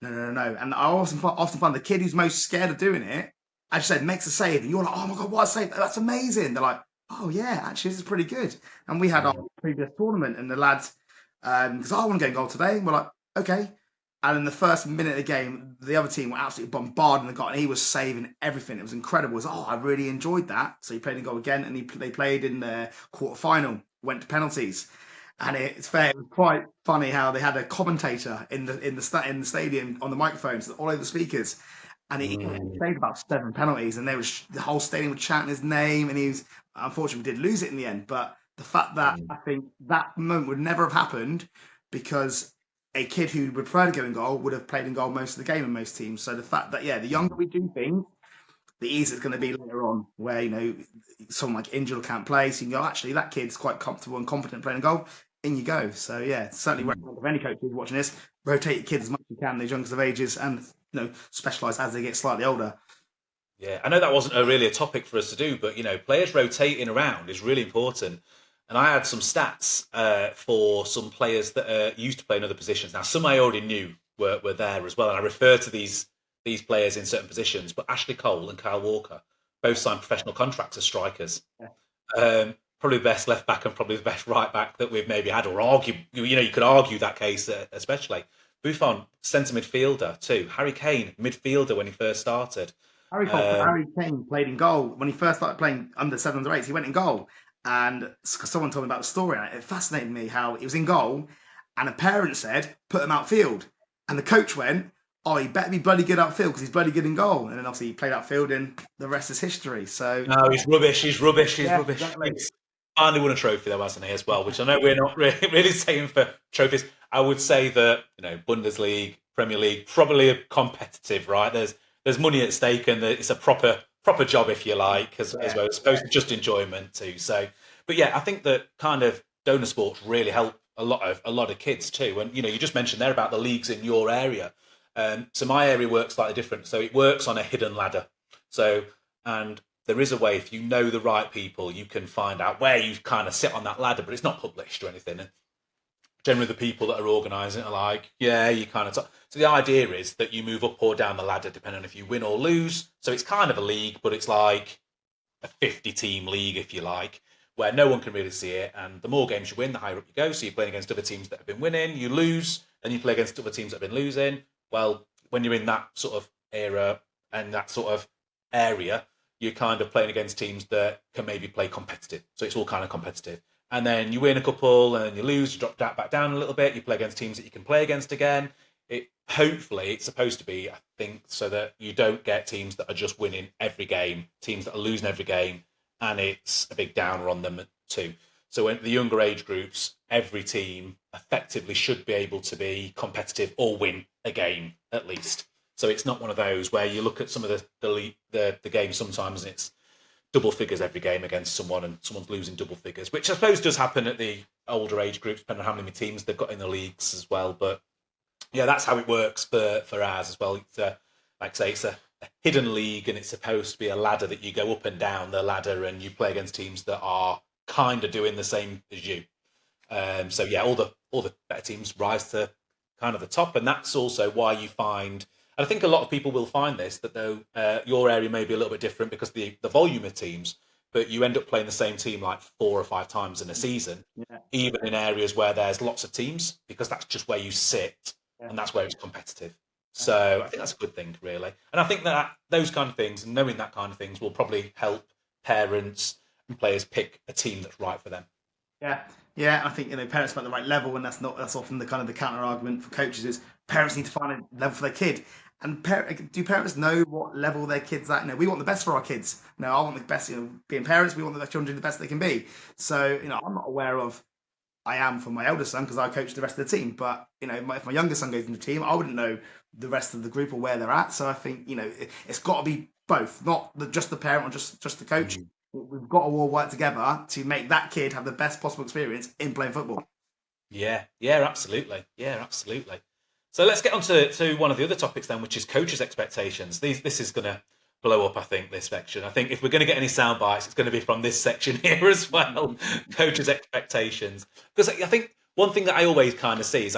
no, no, no, no. And I often find the kid who's most scared of doing it, as you said, makes a save, and you're like, oh my god, what a save! That's amazing. They're like, oh yeah, actually, this is pretty good. And we had our previous tournament, and the lads, because I want to go in goal today, and we're like, okay. And in the first minute of the game, the other team were absolutely bombarding the goal, and he was saving everything. It was incredible. It was, I really enjoyed that. So he played in goal again, and they played in the quarter-final, went to penalties. And it's fair. It was quite funny how they had a commentator in the stadium on the microphones, all over the speakers, and he played about 7 penalties, and the whole stadium was chanting his name, and he was unfortunately we did lose it in the end. But the fact that I think that moment would never have happened because a kid who would prefer to go in goal would have played in goal most of the game in most teams. So the fact that the younger we do things, the easier it's going to be later on, where someone like injured or can't play, so you can go, actually that kid's quite comfortable and confident playing goal. In you go. So yeah, certainly recommend if any coach who's watching this, rotate your kids as much as you can, these youngest of ages, and specialise as they get slightly older. Yeah, I know that wasn't really a topic for us to do, but players rotating around is really important. And I had some stats for some players that are used to play in other positions. Now, some I already knew were there as well, and I refer to these players in certain positions. But Ashley Cole and Kyle Walker both signed professional contracts as strikers. Probably the best left back and probably the best right back that we've maybe had, or argue. You could argue that case especially. Buffon, centre midfielder too. Harry Kane, midfielder when he first started. Harry Kane played in goal when he first started playing under 7s or 8s. He went in goal, and someone told me about the story. And it fascinated me how he was in goal, and a parent said, "Put him outfield," and the coach went, "Oh, he better be bloody good outfield because he's bloody good in goal." And then obviously he played outfield, and the rest is history. So no, he's rubbish. He's rubbish. He's yeah, rubbish. exactly. He's finally won a trophy though, hasn't he? As well, which I know we're not really saying for trophies. I would say that Bundesliga, Premier League, probably competitive, right? There's money at stake, and it's a proper job, if you like, as well, as opposed to just enjoyment too. So, but yeah, I think that kind of donor sports really help a lot of kids too. And you just mentioned there about the leagues in your area. So my area works slightly different. So it works on a hidden ladder. So and there is a way, if you know the right people, you can find out where you kind of sit on that ladder, but it's not published or anything. And generally the people that are organising it are like, yeah, you kind of so the idea is that you move up or down the ladder depending on if you win or lose. So it's kind of a league, but it's like a 50-team league, if you like, where no one can really see it. And the more games you win, the higher up you go. So you're playing against other teams that have been winning. You lose, and you play against other teams that have been losing. Well, when you're in that sort of era and that sort of area, you're kind of playing against teams that can maybe play competitive. So it's all kind of competitive. And then you win a couple, and then you lose, you drop that back down a little bit. You play against teams that you can play against again. Hopefully, it's supposed to be, I think, so that you don't get teams that are just winning every game, teams that are losing every game, and it's a big downer on them too. So in the younger age groups, every team effectively should be able to be competitive or win a game at least. So it's not one of those where you look at some of the games sometimes and it's double figures every game against someone and someone's losing double figures, which I suppose does happen at the older age groups, depending on how many teams they've got in the leagues as well. But yeah, that's how it works for ours as well. It's like I say, it's a hidden league, and it's supposed to be a ladder that you go up and down the ladder, and you play against teams that are kind of doing the same as you. So yeah, all the better teams rise to kind of the top, and that's also why you find. And I think a lot of people will find this that though your area may be a little bit different because the volume of teams, but you end up playing the same team like 4 or 5 times in a season, even in areas where there's lots of teams, because that's just where you sit and that's where it's competitive. So I think that's a good thing, really. And I think that those kind of things and knowing that kind of things will probably help parents and players pick a team that's right for them. Yeah. I think parents are at the right level, and that's often the kind of the counter argument for coaches is parents need to find a level for their kid. And do parents know what level their kids at? We want the best for our kids. I want the best. Being parents, we want the children to do the best they can be. So I'm not aware of. I am for my eldest son because I coach the rest of the team. But if my youngest son goes into the team, I wouldn't know the rest of the group or where they're at. So I think it's got to be both, not just the parent or just the coach. We've got to all work together to make that kid have the best possible experience in playing football. Yeah, absolutely. Yeah, absolutely. So let's get on to one of the other topics then, which is coaches' expectations. This is going to blow up, I think, this section. I think if we're going to get any sound bites, it's going to be from this section here as well, coaches' expectations. Because I think one thing that I always kind of see is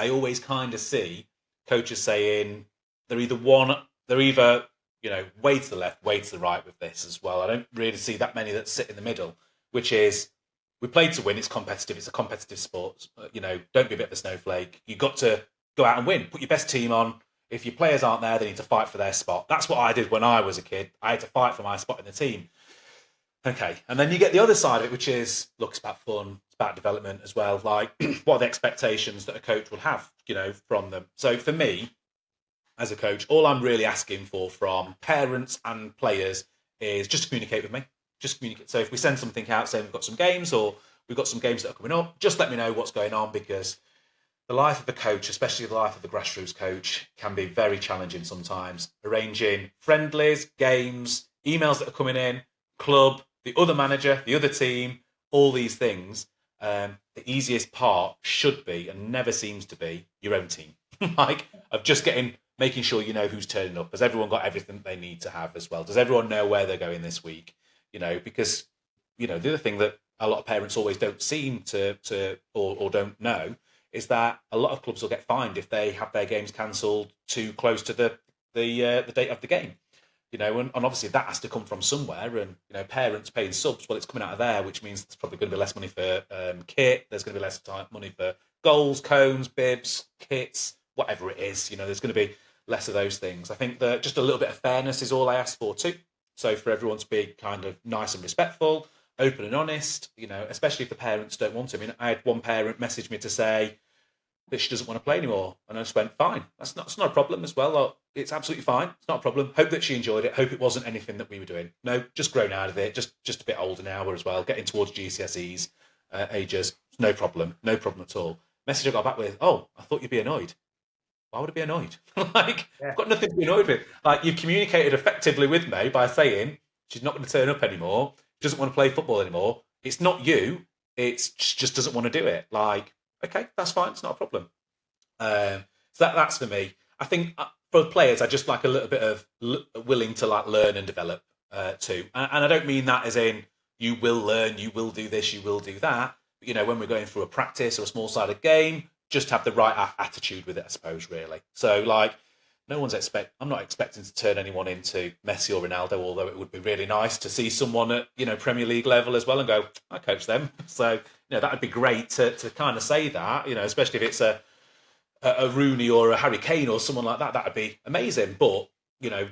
coaches saying they're either way to the left, way to the right with this as well. I don't really see that many that sit in the middle, which is we played to win. It's competitive. It's a competitive sport. Don't be a bit of a snowflake. You've got to go out and win. Put your best team on. If your players aren't there, they need to fight for their spot. That's what I did when I was a kid. I had to fight for my spot in the team. Okay. And then you get the other side of it, which is, look, it's about fun. It's about development as well. Like, what are the expectations that a coach will have, from them? So for me, as a coach, all I'm really asking for from parents and players is just to communicate with me. Just communicate. So if we send something out saying we've got some games or we've got some games that are coming up, just let me know what's going on, because the life of the coach, especially the life of the grassroots coach, can be very challenging sometimes. Arranging friendlies, games, emails that are coming in, club, the other manager, the other team, all these things. The easiest part should be, and never seems to be, your own team. Like, of just making sure you know who's turning up. Has everyone got everything they need to have as well? Does everyone know where they're going this week? Because, the other thing that a lot of parents always don't seem to or don't know is that a lot of clubs will get fined if they have their games cancelled too close to the date of the game. And obviously that has to come from somewhere. And, parents paying subs, well, it's coming out of there, which means there's probably going to be less money for kit. There's going to be less money for goals, cones, bibs, kits, whatever it is. There's going to be less of those things. I think that just a little bit of fairness is all I ask for too. So for everyone to be kind of nice and respectful, open and honest, especially if the parents don't want to. I mean, I had one parent message me to say that she doesn't want to play anymore. And I just went, fine. It's not a problem as well. It's absolutely fine. It's not a problem. Hope that she enjoyed it. Hope it wasn't anything that we were doing. No, just grown out of it. Just a bit older now as well. Getting towards GCSEs ages. No problem. No problem at all. Message I got back with, oh, I thought you'd be annoyed. Why would I be annoyed? I've got nothing to be annoyed with. Like, you've communicated effectively with me by saying she's not going to turn up anymore, doesn't want to play football anymore. It's not you. It's just doesn't want to do it. Like, okay, that's fine. It's not a problem. So that's for me. I think for players, I just like a little bit of willing to learn and develop too. And I don't mean that as in you will learn, you will do this, you will do that. But, when we're going through a practice or a small-sided game, just have the right attitude with it, I suppose, really. So, I'm not expecting to turn anyone into Messi or Ronaldo, although it would be really nice to see someone at, Premier League level as well and go, I coach them. So, that would be great to kind of say that, especially if it's a Rooney or a Harry Kane or someone like that, that would be amazing. But,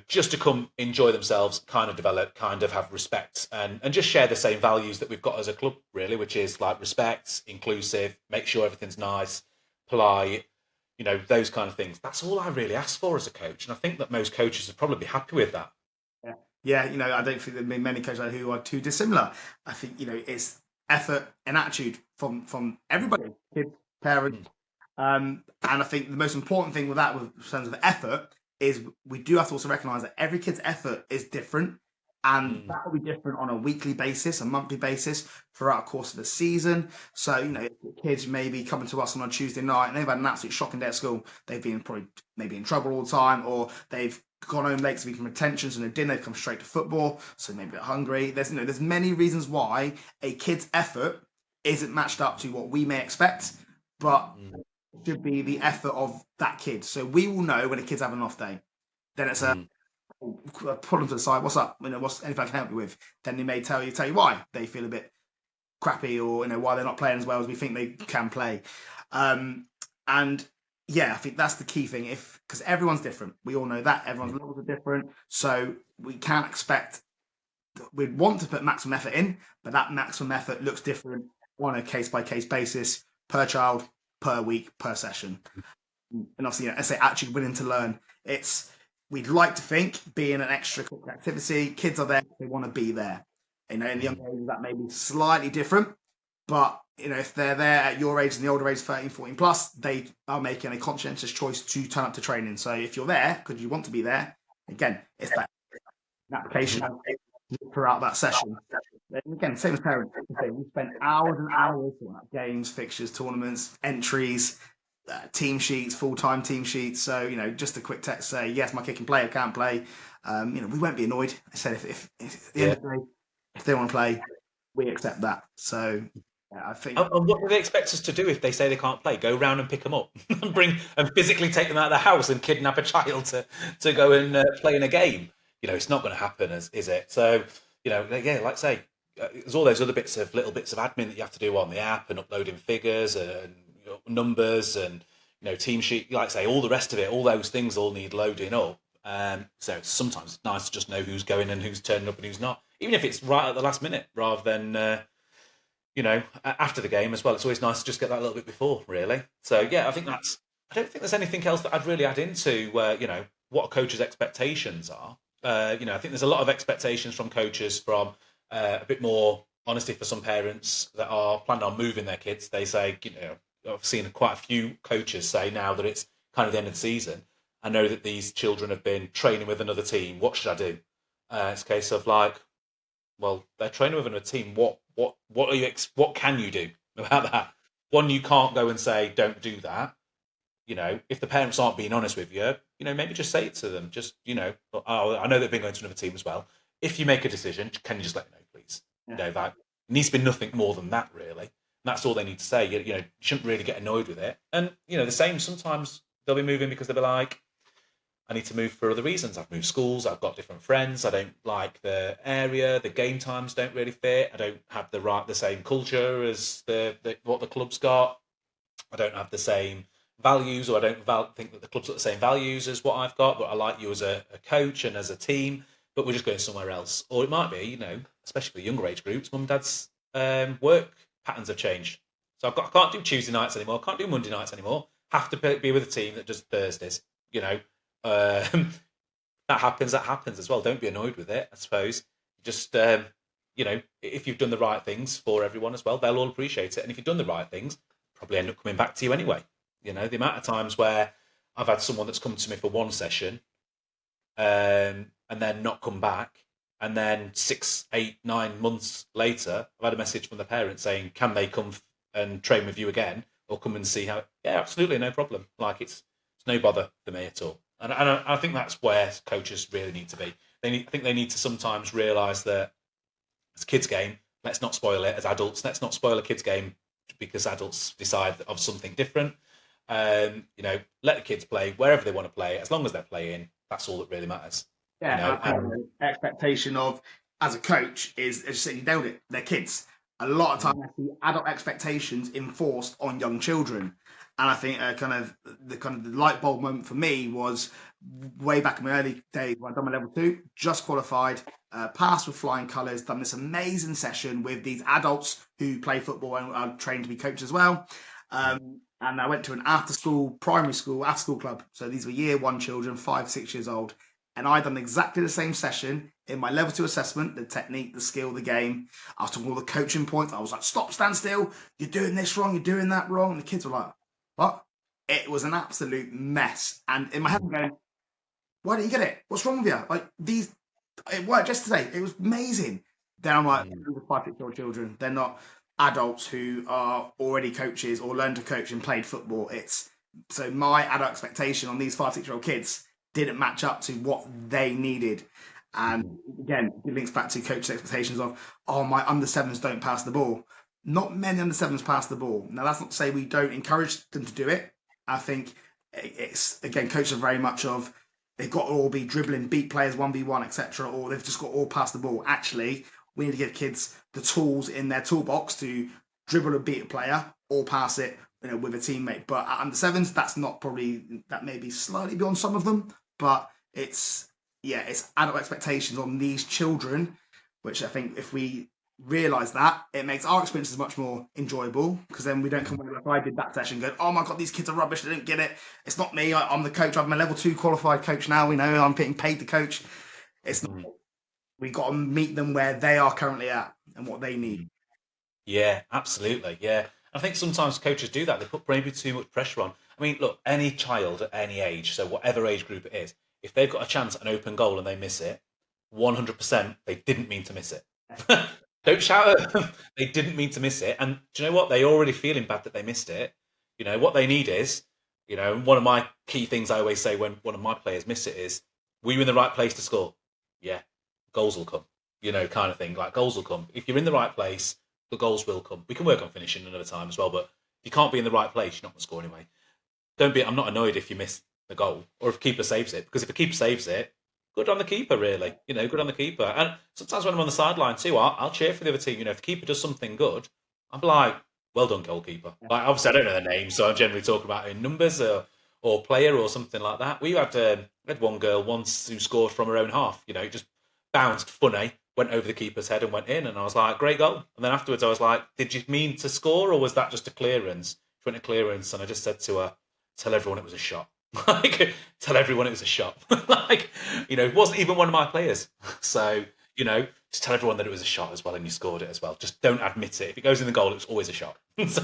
just to come enjoy themselves, kind of develop, kind of have respect and just share the same values that we've got as a club, really, which is like respect, inclusive, make sure everything's nice, polite, those kind of things. That's all I really ask for as a coach. And I think that most coaches would probably be happy with that. Yeah, I don't think there are many coaches who are too dissimilar. I think, it's effort and attitude from everybody, kids, parents. And I think the most important thing with that, in terms of effort, is we do have to also recognise that every kid's effort is different. And that will be different on a weekly basis, a monthly basis, throughout the course of the season. So, kids may be coming to us on a Tuesday night and they've had an absolute shocking day at school. They've been probably maybe in trouble all the time, or they've gone home late to be from retentions and dinner, they've come straight to football, so maybe they're hungry. There's many reasons why a kid's effort isn't matched up to what we may expect, but it should be the effort of that kid. So we will know when a kid's having an off day. Then it's pull them to the side. What's up? What's anything I can help you with? Then they may tell you why they feel a bit crappy, or why they're not playing as well as we think they can play. And yeah, I think that's the key thing. Because everyone's different, we all know that everyone's levels are different, so we can't expect. We'd want to put maximum effort in, but that maximum effort looks different on a case by case basis, per child, per week, per session. And obviously, I say actually willing to learn. We'd like to think being an extra activity, kids are there, they want to be there. In the younger ages, that may be slightly different, but if they're there at your age and the older age, 13, 14 plus, they are making a conscientious choice to turn up to training. So if you're there because you want to be there, again, it's that. an application throughout that session. And again, same as parents. We spent hours and hours on games, fixtures, tournaments, entries, team sheets, full-time team sheets. So, just a quick text say, yes, my kid can play or can't play. We won't be annoyed. I said, if at the end of the day, if they want to play, we accept that. So, I think. And what do they expect us to do if they say they can't play? Go round and pick them up and and physically take them out of the house and kidnap a child to go and play in a game? It's not going to happen, is it? So, like I say, there's all those other little bits of admin that you have to do on the app and uploading figures and numbers and team sheet. Like I say, all the rest of it, all those things all need loading up. So sometimes it's nice to just know who's going and who's turning up and who's not, even if it's right at the last minute, rather than after the game as well. It's always nice to just get that a little bit before, really. So yeah, I don't think there's anything else that I'd really add into what a coach's expectations are. I think there's a lot of expectations from coaches from a bit more honesty for some parents that are planning on moving their kids. They say, I've seen quite a few coaches say now that it's kind of the end of the season. I know that these children have been training with another team. What should I do? It's a case of like, well, they're training with another team. What are you? What can you do about that? One, you can't go and say, don't do that. If the parents aren't being honest with you, maybe just say it to them. Just, oh, I know they've been going to another team as well. If you make a decision, can you just let me know, please? Yeah. That needs to be nothing more than that, really. And that's all they need to say. You shouldn't really get annoyed with it. And, the same, sometimes they'll be moving because they'll be like, I need to move for other reasons. I've moved schools. I've got different friends. I don't like the area. The game times don't really fit. I don't have the same culture as what the club's got. I don't have the same values, or I don't think that the club's got the same values as what I've got. But I like you as a coach and as a team. But we're just going somewhere else. Or it might be, especially for younger age groups, mum and dad's work patterns have changed. So I can't do Tuesday nights anymore. I can't do Monday nights anymore. Have to be with a team that does Thursdays. That happens as well. Don't be annoyed with it, I suppose. Just if you've done the right things for everyone as well, they'll all appreciate it. And if you've done the right things, probably end up coming back to you anyway. The amount of times where I've had someone that's come to me for one session and then not come back, and then 6, 8, 9 months later I've had a message from the parents saying, can they come and train with you again or come and see how? Yeah, absolutely, no problem. Like it's no bother for me at all. And I think that's where coaches really need to be. I think they need to sometimes realise that it's a kid's game. Let's not spoil it. As adults, let's not spoil a kid's game because adults decide of something different. Let the kids play wherever they want to play, as long as they're playing. That's all that really matters. Yeah, expectation of as a coach is, as you said, you nailed it. They're kids. A lot of time, I see adult expectations enforced on young children, and I think the light bulb moment for me was way back in my early days when I done my level 2, just qualified, passed with flying colours, done this amazing session with these adults who play football and are trained to be coaches as well. And I went to an primary school after school club. So these were year 1 children, 5, 6 years old. And I done exactly the same session in my level 2 assessment, the technique, the skill, the game. I was talking all the coaching points. I was like, stop, stand still. You're doing this wrong. You're doing that wrong. And the kids were like, what? It was an absolute mess. And in my head, I'm going, why didn't you get it? What's wrong with you? Like it worked yesterday. It was amazing. Then I'm like, these are 5, 6-year-old children. They're not adults who are already coaches or learned to coach and played football. So my adult expectation on these 5, 6-year-old kids didn't match up to what they needed. And again, it links back to coaches' expectations of, oh, my under 7s don't pass the ball. Not many under 7s pass the ball. Now, that's not to say we don't encourage them to do it. I think it's, again, coaches are very much of, they've got to all be dribbling, beat players 1v1, etc., or they've just got to all pass the ball. Actually, we need to give kids the tools in their toolbox to dribble and beat a player or pass it with a teammate. But at under 7s, that may be slightly beyond some of them, but it's adult expectations on these children, which I think if we realise that, it makes our experiences much more enjoyable, because then we don't come away like I did that session going, oh my God, these kids are rubbish, they didn't get it. It's not me, I'm the coach, I'm a level 2 qualified coach now, I'm getting paid to coach. It's not, we got to meet them where they are currently at and what they need. Yeah, absolutely. Yeah. I think sometimes coaches do that. They put maybe too much pressure on. I mean, look, any child at any age, so whatever age group it is, if they've got a chance at an open goal and they miss it, 100%, they didn't mean to miss it. Don't shout at them. They didn't mean to miss it. And do you know what? They're already feeling bad that they missed it. What they need is, one of my key things I always say when one of my players miss it is, were you in the right place to score? Yeah, goals will come, kind of thing. Like, goals will come. If you're in the right place, the goals will come. We can work on finishing another time as well, but if you can't be in the right place, you're not going to score anyway. I'm not annoyed if you miss the goal or if the keeper saves it, because if the keeper saves it, good on the keeper, really. Good on the keeper. And sometimes when I'm on the sideline too, I'll cheer for the other team. If the keeper does something good, I'm like, well done, goalkeeper. Like, obviously, I don't know their name, so I'm generally talking about in numbers or player or something like that. We had one girl once who scored from her own half. Just bounced funny, went over the keeper's head and went in. And I was like, great goal. And then afterwards, I was like, did you mean to score or was that just a clearance? She went to clearance, and I just said to her, tell everyone it was a shot. Like, tell everyone it was a shot. Like, it wasn't even one of my players. So, just tell everyone that it was a shot as well and you scored it as well. Just don't admit it. If it goes in the goal, it's always a shot. So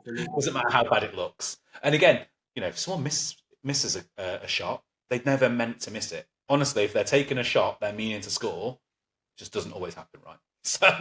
it doesn't matter how bad it looks. And again, if someone misses a shot, they've never meant to miss it. Honestly, if they're taking a shot, they're meaning to score. It just doesn't always happen, right? So that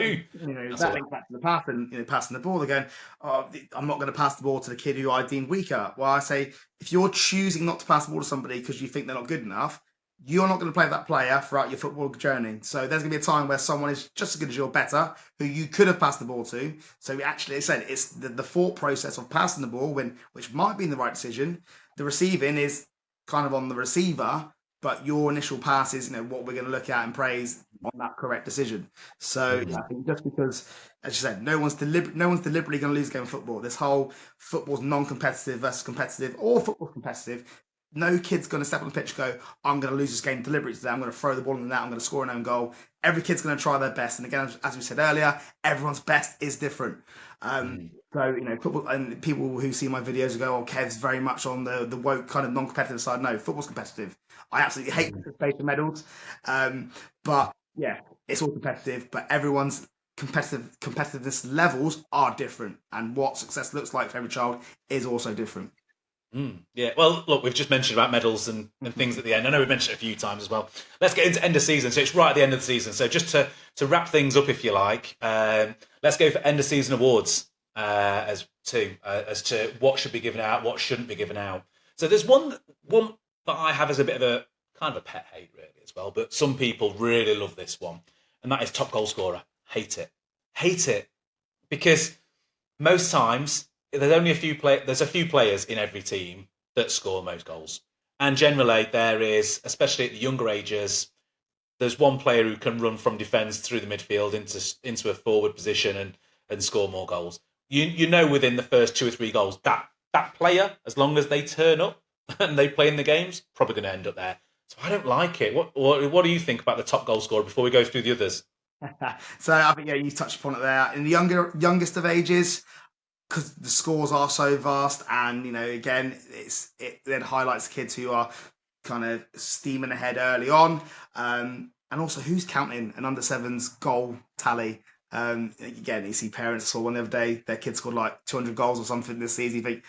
links back to the passing, passing the ball again. I'm not going to pass the ball to the kid who I deem weaker. Well, I say, if you're choosing not to pass the ball to somebody because you think they're not good enough, you're not going to play that player throughout your football journey. So there's going to be a time where someone is just as good as you or better, who you could have passed the ball to. So actually, it's the thought process of passing the ball, which might be the right decision. The receiving is kind of on the receiver, but your initial pass is, what we're going to look at and praise on that correct decision. So I think just because, as you said, no one's deliberately going to lose a game of football. This whole football's non-competitive versus competitive, or football's competitive. No kid's going to step on the pitch and go, I'm going to lose this game deliberately today. I'm going to throw the ball in the net. I'm going to score an own goal. Every kid's going to try their best. And again, as we said earlier, everyone's best is different. So, football, and people who see my videos go, oh, Kev's very much on the woke kind of non-competitive side. No, football's competitive. I absolutely hate the space for medals. But yeah, it's all competitive, but everyone's competitiveness levels are different. And what success looks like for every child is also different. Yeah, well, look, we've just mentioned about medals and things at the end. I know we've mentioned it a few times as well. Let's get into end of season. So it's right at the end of the season. So just to wrap things up, if you like, let's go for end of season awards as to what should be given out, what shouldn't be given out. So there's one that I have as a bit of a kind of a pet hate, really, as well. But some people really love this one, and that is top goal scorer. Hate it, because most times there's only there's a few players in every team that score most goals. And generally there is, especially at the younger ages, there's one player who can run from defence through the midfield into a forward position and score more goals. Within the first 2 or 3 goals, that player, as long as they turn up and they play in the games, probably going to end up there. So I don't like it. What do you think about the top goal scorer before we go through the others? So I think, you touched upon it there. In the youngest of ages, because the scores are so vast, and again, it then highlights kids who are kind of steaming ahead early on, and also who's counting an under sevens goal tally. Again, you see parents. I saw one the other day, their kid scored like 200 goals or something this season. You think,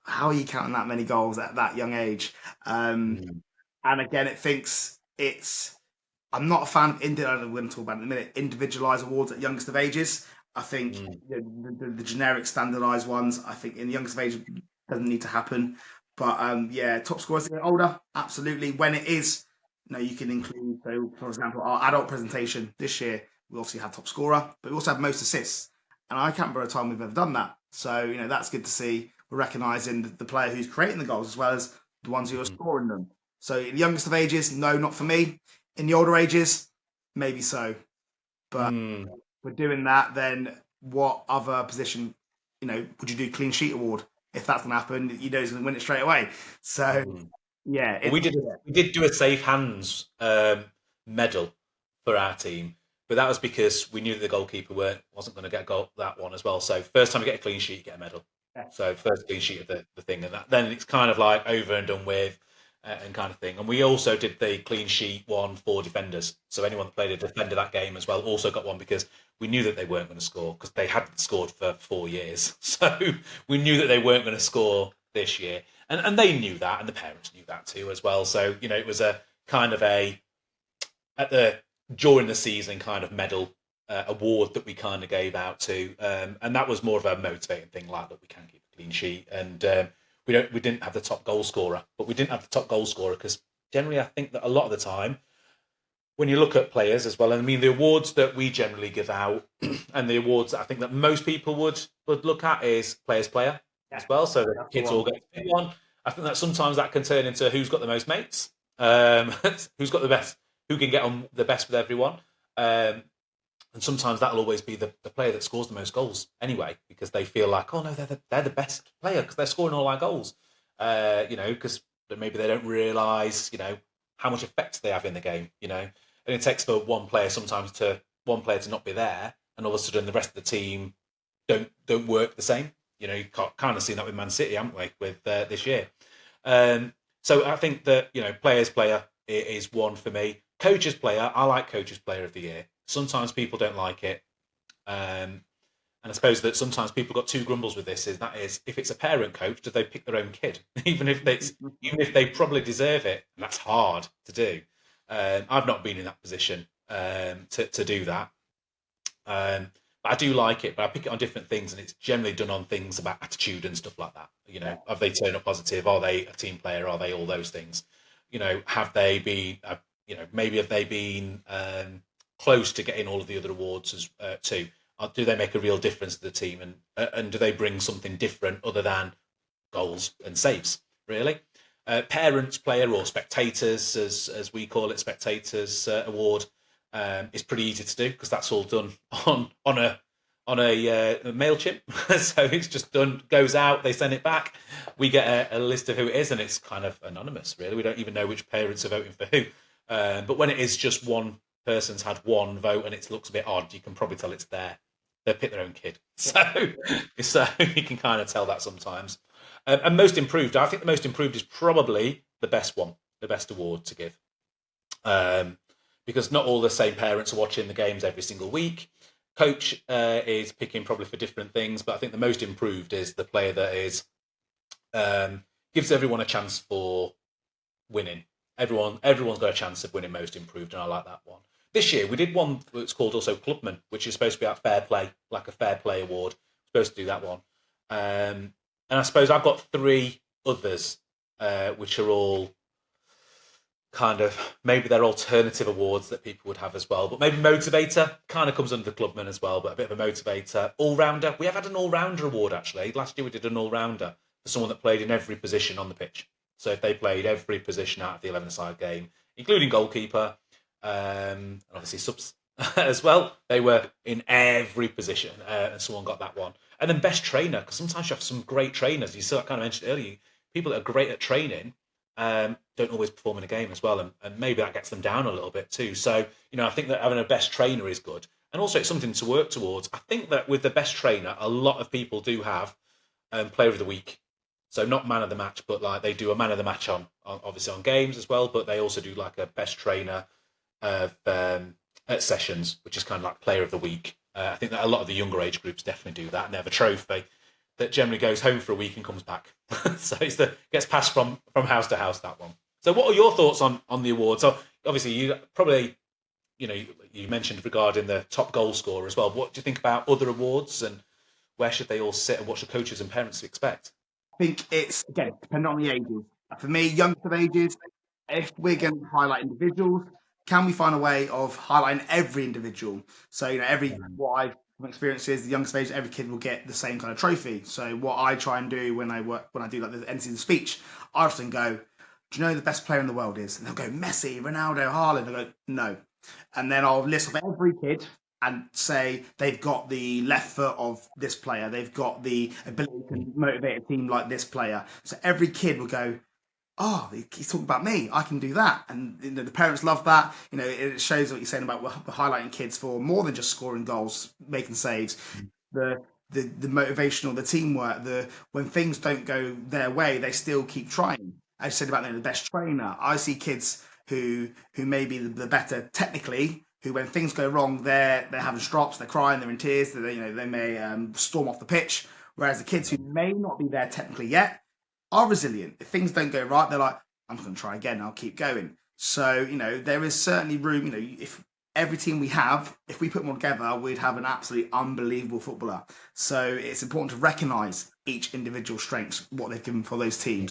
how are you counting that many goals at that young age? And again, I'm not a fan of we're going to talk about it in a minute, individualised awards at youngest of ages. I think the generic standardised ones, I think in the youngest of age doesn't need to happen. But top scorers get older, absolutely. When it is, you can include, so for example, our adult presentation this year, we obviously had top scorer, but we also have most assists. And I can't remember a time we've ever done that. So, that's good to see. We're recognising the player who's creating the goals as well as the ones who are scoring them. So in the youngest of ages, no, not for me. In the older ages, maybe so. But we're doing that, then what other position, would you do clean sheet award? If that's going to happen, he's going to win it straight away. So, yeah. Well, we did do a safe hands medal for our team, but that was because we knew that the goalkeeper wasn't going to get that one as well. So first time you get a clean sheet, you get a medal. Yeah. So first clean sheet of the thing, and then it's kind of like over and done with. And kind of thing. And we also did the clean sheet one for defenders. So anyone that played a defender that game as well also got one, because we knew that they weren't going to score because they hadn't scored for 4 years. So we knew that they weren't going to score this year. And they knew that, and the parents knew that too as well. So, it was a kind of at the during the season kind of medal award that we kind of gave out to, and that was more of a motivating thing, like that we can keep a clean sheet, and we didn't have the top goal scorer, but we didn't have the top goal scorer because generally I think that a lot of the time when you look at players as well, and I mean the awards that we generally give out, and the awards that I think that most people would look at is players player as well. So the kids all get to pick one. I think that sometimes that can turn into who's got the most mates, who's got the best, who can get on the best with everyone. And sometimes that'll always be the player that scores the most goals anyway, because they feel like, oh no, they're the best player because they're scoring all our goals. Because maybe they don't realise, how much effect they have in the game, and it takes for one player to not be there, and all of a sudden the rest of the team don't work the same. You kind of seen that with Man City, haven't we, with this year? So I think that players player is one for me. Coaches player, I like coaches player of the year. Sometimes people don't like it, and I suppose that sometimes people got two grumbles with this. Is if it's a parent coach, do they pick their own kid, even if they probably deserve it? And that's hard to do. I've not been in that position to do that. But I do like it, but I pick it on different things, and it's generally done on things about attitude and stuff like that. Have they turned up positive? Are they a team player? Are they all those things? Have they been? Maybe have they been close to getting all of the other awards too? Do they make a real difference to the team, and do they bring something different other than goals and saves? Really, parents, player, or spectators, as we call it, spectators award. Is pretty easy to do because that's all done on a MailChimp. So it's just done, goes out, they send it back. We get a list of who it is, and it's kind of anonymous, really. We don't even know which parents are voting for who. But when it is just one person's had one vote and it looks a bit odd, you can probably tell it's they pick their own kid. So you can kind of tell that sometimes. And most improved, I think the most improved is probably the best one, the best award to give. Because not all the same parents are watching the games every single week. Coach is picking probably for different things, but I think the most improved is the player that is gives everyone a chance for winning. Everyone's got a chance of winning most improved, and I like that one. This year we did one that's called also Clubman, which is supposed to be about fair play, like a fair play award. We're supposed to do that one, and I suppose I've got three others, which are all kind of maybe they're alternative awards that people would have as well, but maybe motivator kind of comes under the Clubman as well, but a bit of a motivator. All-rounder, we have had an all-rounder award actually. Last year we did an all-rounder for someone that played in every position on the pitch. So if they played every position out of the 11-a-side game, including goalkeeper, and obviously subs as well, they were in every position, and someone got that one. And then best trainer, because sometimes you have some great trainers. You saw that kind of mentioned earlier. People that are great at training don't always perform in a game as well, and maybe that gets them down a little bit too. So I think that having a best trainer is good, and also it's something to work towards. I think that with the best trainer, a lot of people do have player of the week, so not man of the match, but like they do a man of the match on obviously on games as well, but they also do like a best trainer at sessions, which is kind of like player of the week. I think that a lot of the younger age groups definitely do that, and they have a trophy that generally goes home for a week and comes back. So gets passed from house to house, that one. So what are your thoughts on the awards? So obviously you probably, you mentioned regarding the top goal scorer as well. What do you think about other awards, and where should they all sit, and what should coaches and parents expect? I think it's, again, depending on the ages. For me, youngster ages, if we're going to highlight individuals, can we find a way of highlighting every individual? So, what I've from experience is the youngest age, every kid will get the same kind of trophy. So what I try and do when I do like the end of the speech, I often go, do you know who the best player in the world is? And they'll go, Messi, Ronaldo, Haaland. I go, no. And then I'll list off every kid and say they've got the left foot of this player, they've got the ability to motivate a team like this player. So every kid will go, oh, he's talking about me. I can do that. And the parents love that. It shows what you're saying about highlighting kids for more than just scoring goals, making saves. The motivational, the teamwork, when things don't go their way, they still keep trying. I said about the best trainer. I see kids who may be the better technically, who when things go wrong, they're having strops, they're crying, they're in tears, they may storm off the pitch. Whereas the kids who may not be there technically yet are resilient. If things don't go right, they're like, I'm just going to try again. I'll keep going. So, there is certainly room, if every team we have, if we put them all together, we'd have an absolutely unbelievable footballer. So it's important to recognise each individual strengths, what they've given for those teams.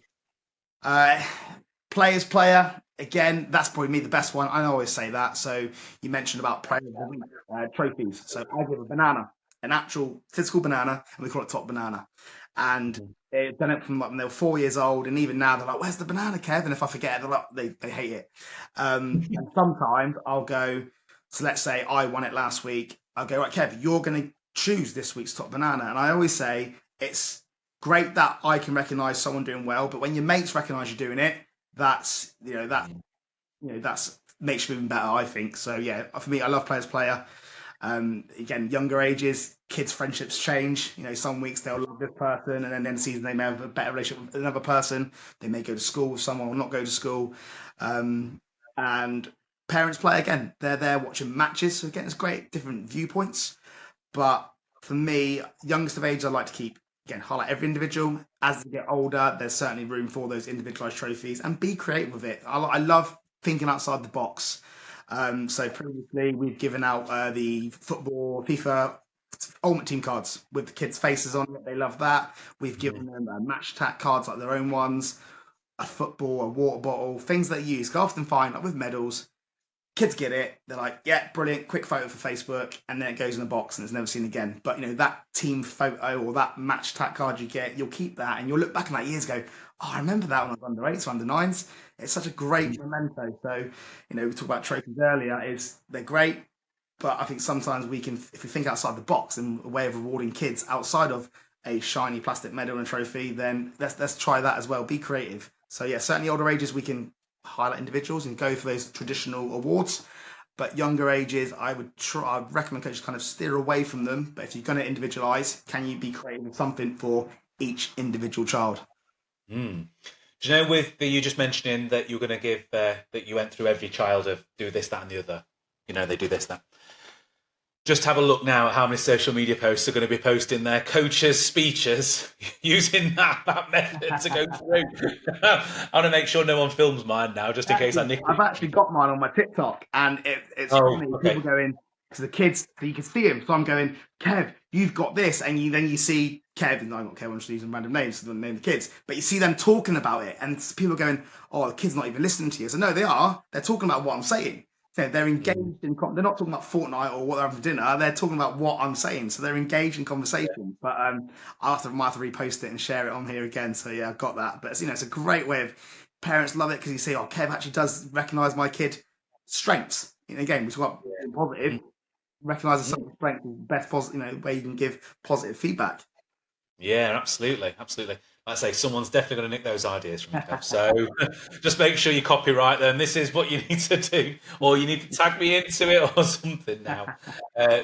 Player, again, that's probably me the best one. I always say that. So you mentioned about player of the week, trophies. So I give a banana, an actual physical banana, and we call it top banana. And they've done it from like when they were 4 years old, and even now they're like, "Where's the banana, Kev?" And if I forget, they're like, they hate it. And sometimes I'll go. So let's say I won it last week. I'll go, right, Kev, you're going to choose this week's top banana. And I always say it's great that I can recognise someone doing well, but when your mates recognise you doing it, that's that's makes you even better, I think. So yeah, for me, I love player. Again, younger ages, kids' friendships change. Some weeks they'll love this person, and then the season they may have a better relationship with another person. They may go to school with someone or not go to school. And parents play again. They're there watching matches. So again, it's great, different viewpoints. But for me, youngest of age, I like to keep, again, highlight every individual. As they get older, there's certainly room for those individualized trophies, and be creative with it. I love thinking outside the box. So previously, we've given out the football FIFA Ultimate Team cards with the kids' faces on it. They love that. We've given them match attack cards like their own ones, a football, a water bottle, things that you use. I often find, like with medals, kids get it. They're like, yeah, brilliant, quick photo for Facebook, and then it goes in a box and it's never seen again. But that team photo or that match attack card you get, you'll keep that, and you'll look back in that years and go, oh, I remember that when I was under 8s or under 9s. It's such a great memento. So, we talked about trophies earlier, they're great, but I think sometimes we can, if we think outside the box and a way of rewarding kids outside of a shiny plastic medal and trophy, then let's try that as well. Be creative. So yeah, certainly older ages we can highlight individuals and go for those traditional awards. But younger ages, I'd recommend coaches kind of steer away from them. But if you're going to individualize, can you be creative with something for each individual child? Do you know, with you just mentioning that you're going to give that you went through every child of do this, that, and the other. They do this, that. Just have a look now at how many social media posts are going to be posting their coaches' speeches using that method to go through. I want to make sure no one films mine now, just in case I nick it. I've actually got mine on my TikTok, and it's funny. Okay. People going to the kids, so you can see them. So I'm going, Kev, you've got this, and then you see Kev, and I'm not Kev, I'm just using random names to name the kids, but you see them talking about it, and people are going, oh, the kid's not even listening to you. So no, they are. They're talking about what I'm saying. So they're engaged in. They're not talking about Fortnite or what they're having for dinner. They're talking about what I'm saying. So they're engaged in conversation. But I might have to repost it and share it on here again. So yeah, I've got that. But it's a great way of, parents love it because you see, oh, Kev actually does recognise my kid strengths. Again, we talk about being positive. Recognising someone's strength is the best positive, way you can give positive feedback. Yeah, absolutely. Like I say, someone's definitely going to nick those ideas from you, Kev. So just make sure you copyright them. This is what you need to do, or you need to tag me into it or something now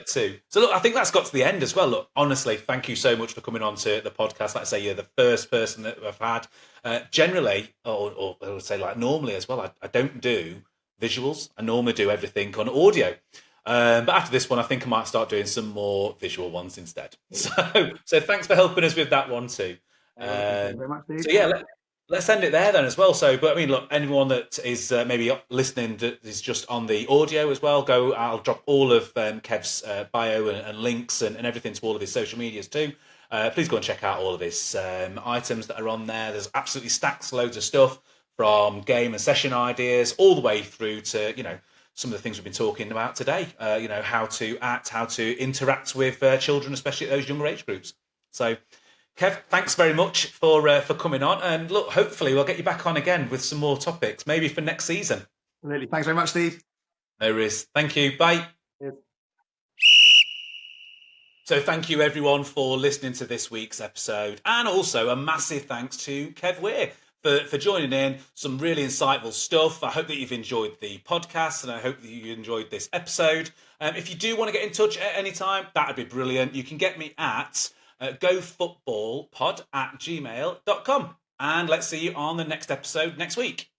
too. So look, I think that's got to the end as well. Look, honestly, thank you so much for coming on to the podcast. Like I say, you're the first person that I've had. Generally, or I would say like normally as well, I don't do visuals. I normally do everything on audio. But after this one, I think I might start doing some more visual ones instead. So thanks for helping us with that one too. Thank you very much, Steve. So yeah, let's end it there then as well. So, but I mean, look, anyone that is maybe listening that is just on the audio as well, I'll drop all of Kev's bio and links and everything to all of his social medias too. Please go and check out all of his items that are on there. There's absolutely stacks, loads of stuff from game and session ideas all the way through to, some of the things we've been talking about today, how to act, how to interact with children, especially at those younger age groups. So, Kev, thanks very much for coming on. And look, hopefully we'll get you back on again with some more topics, maybe for next season. Really, thanks very much, Steve. No worries. Thank you. Bye. Yes. So thank you, everyone, for listening to this week's episode. And also a massive thanks to Kev Weir for joining in. Some really insightful stuff. I hope that you've enjoyed the podcast and I hope that you enjoyed this episode. If you do want to get in touch at any time, that would be brilliant. You can get me at gofootballpod@gmail.com. And let's see you on the next episode next week.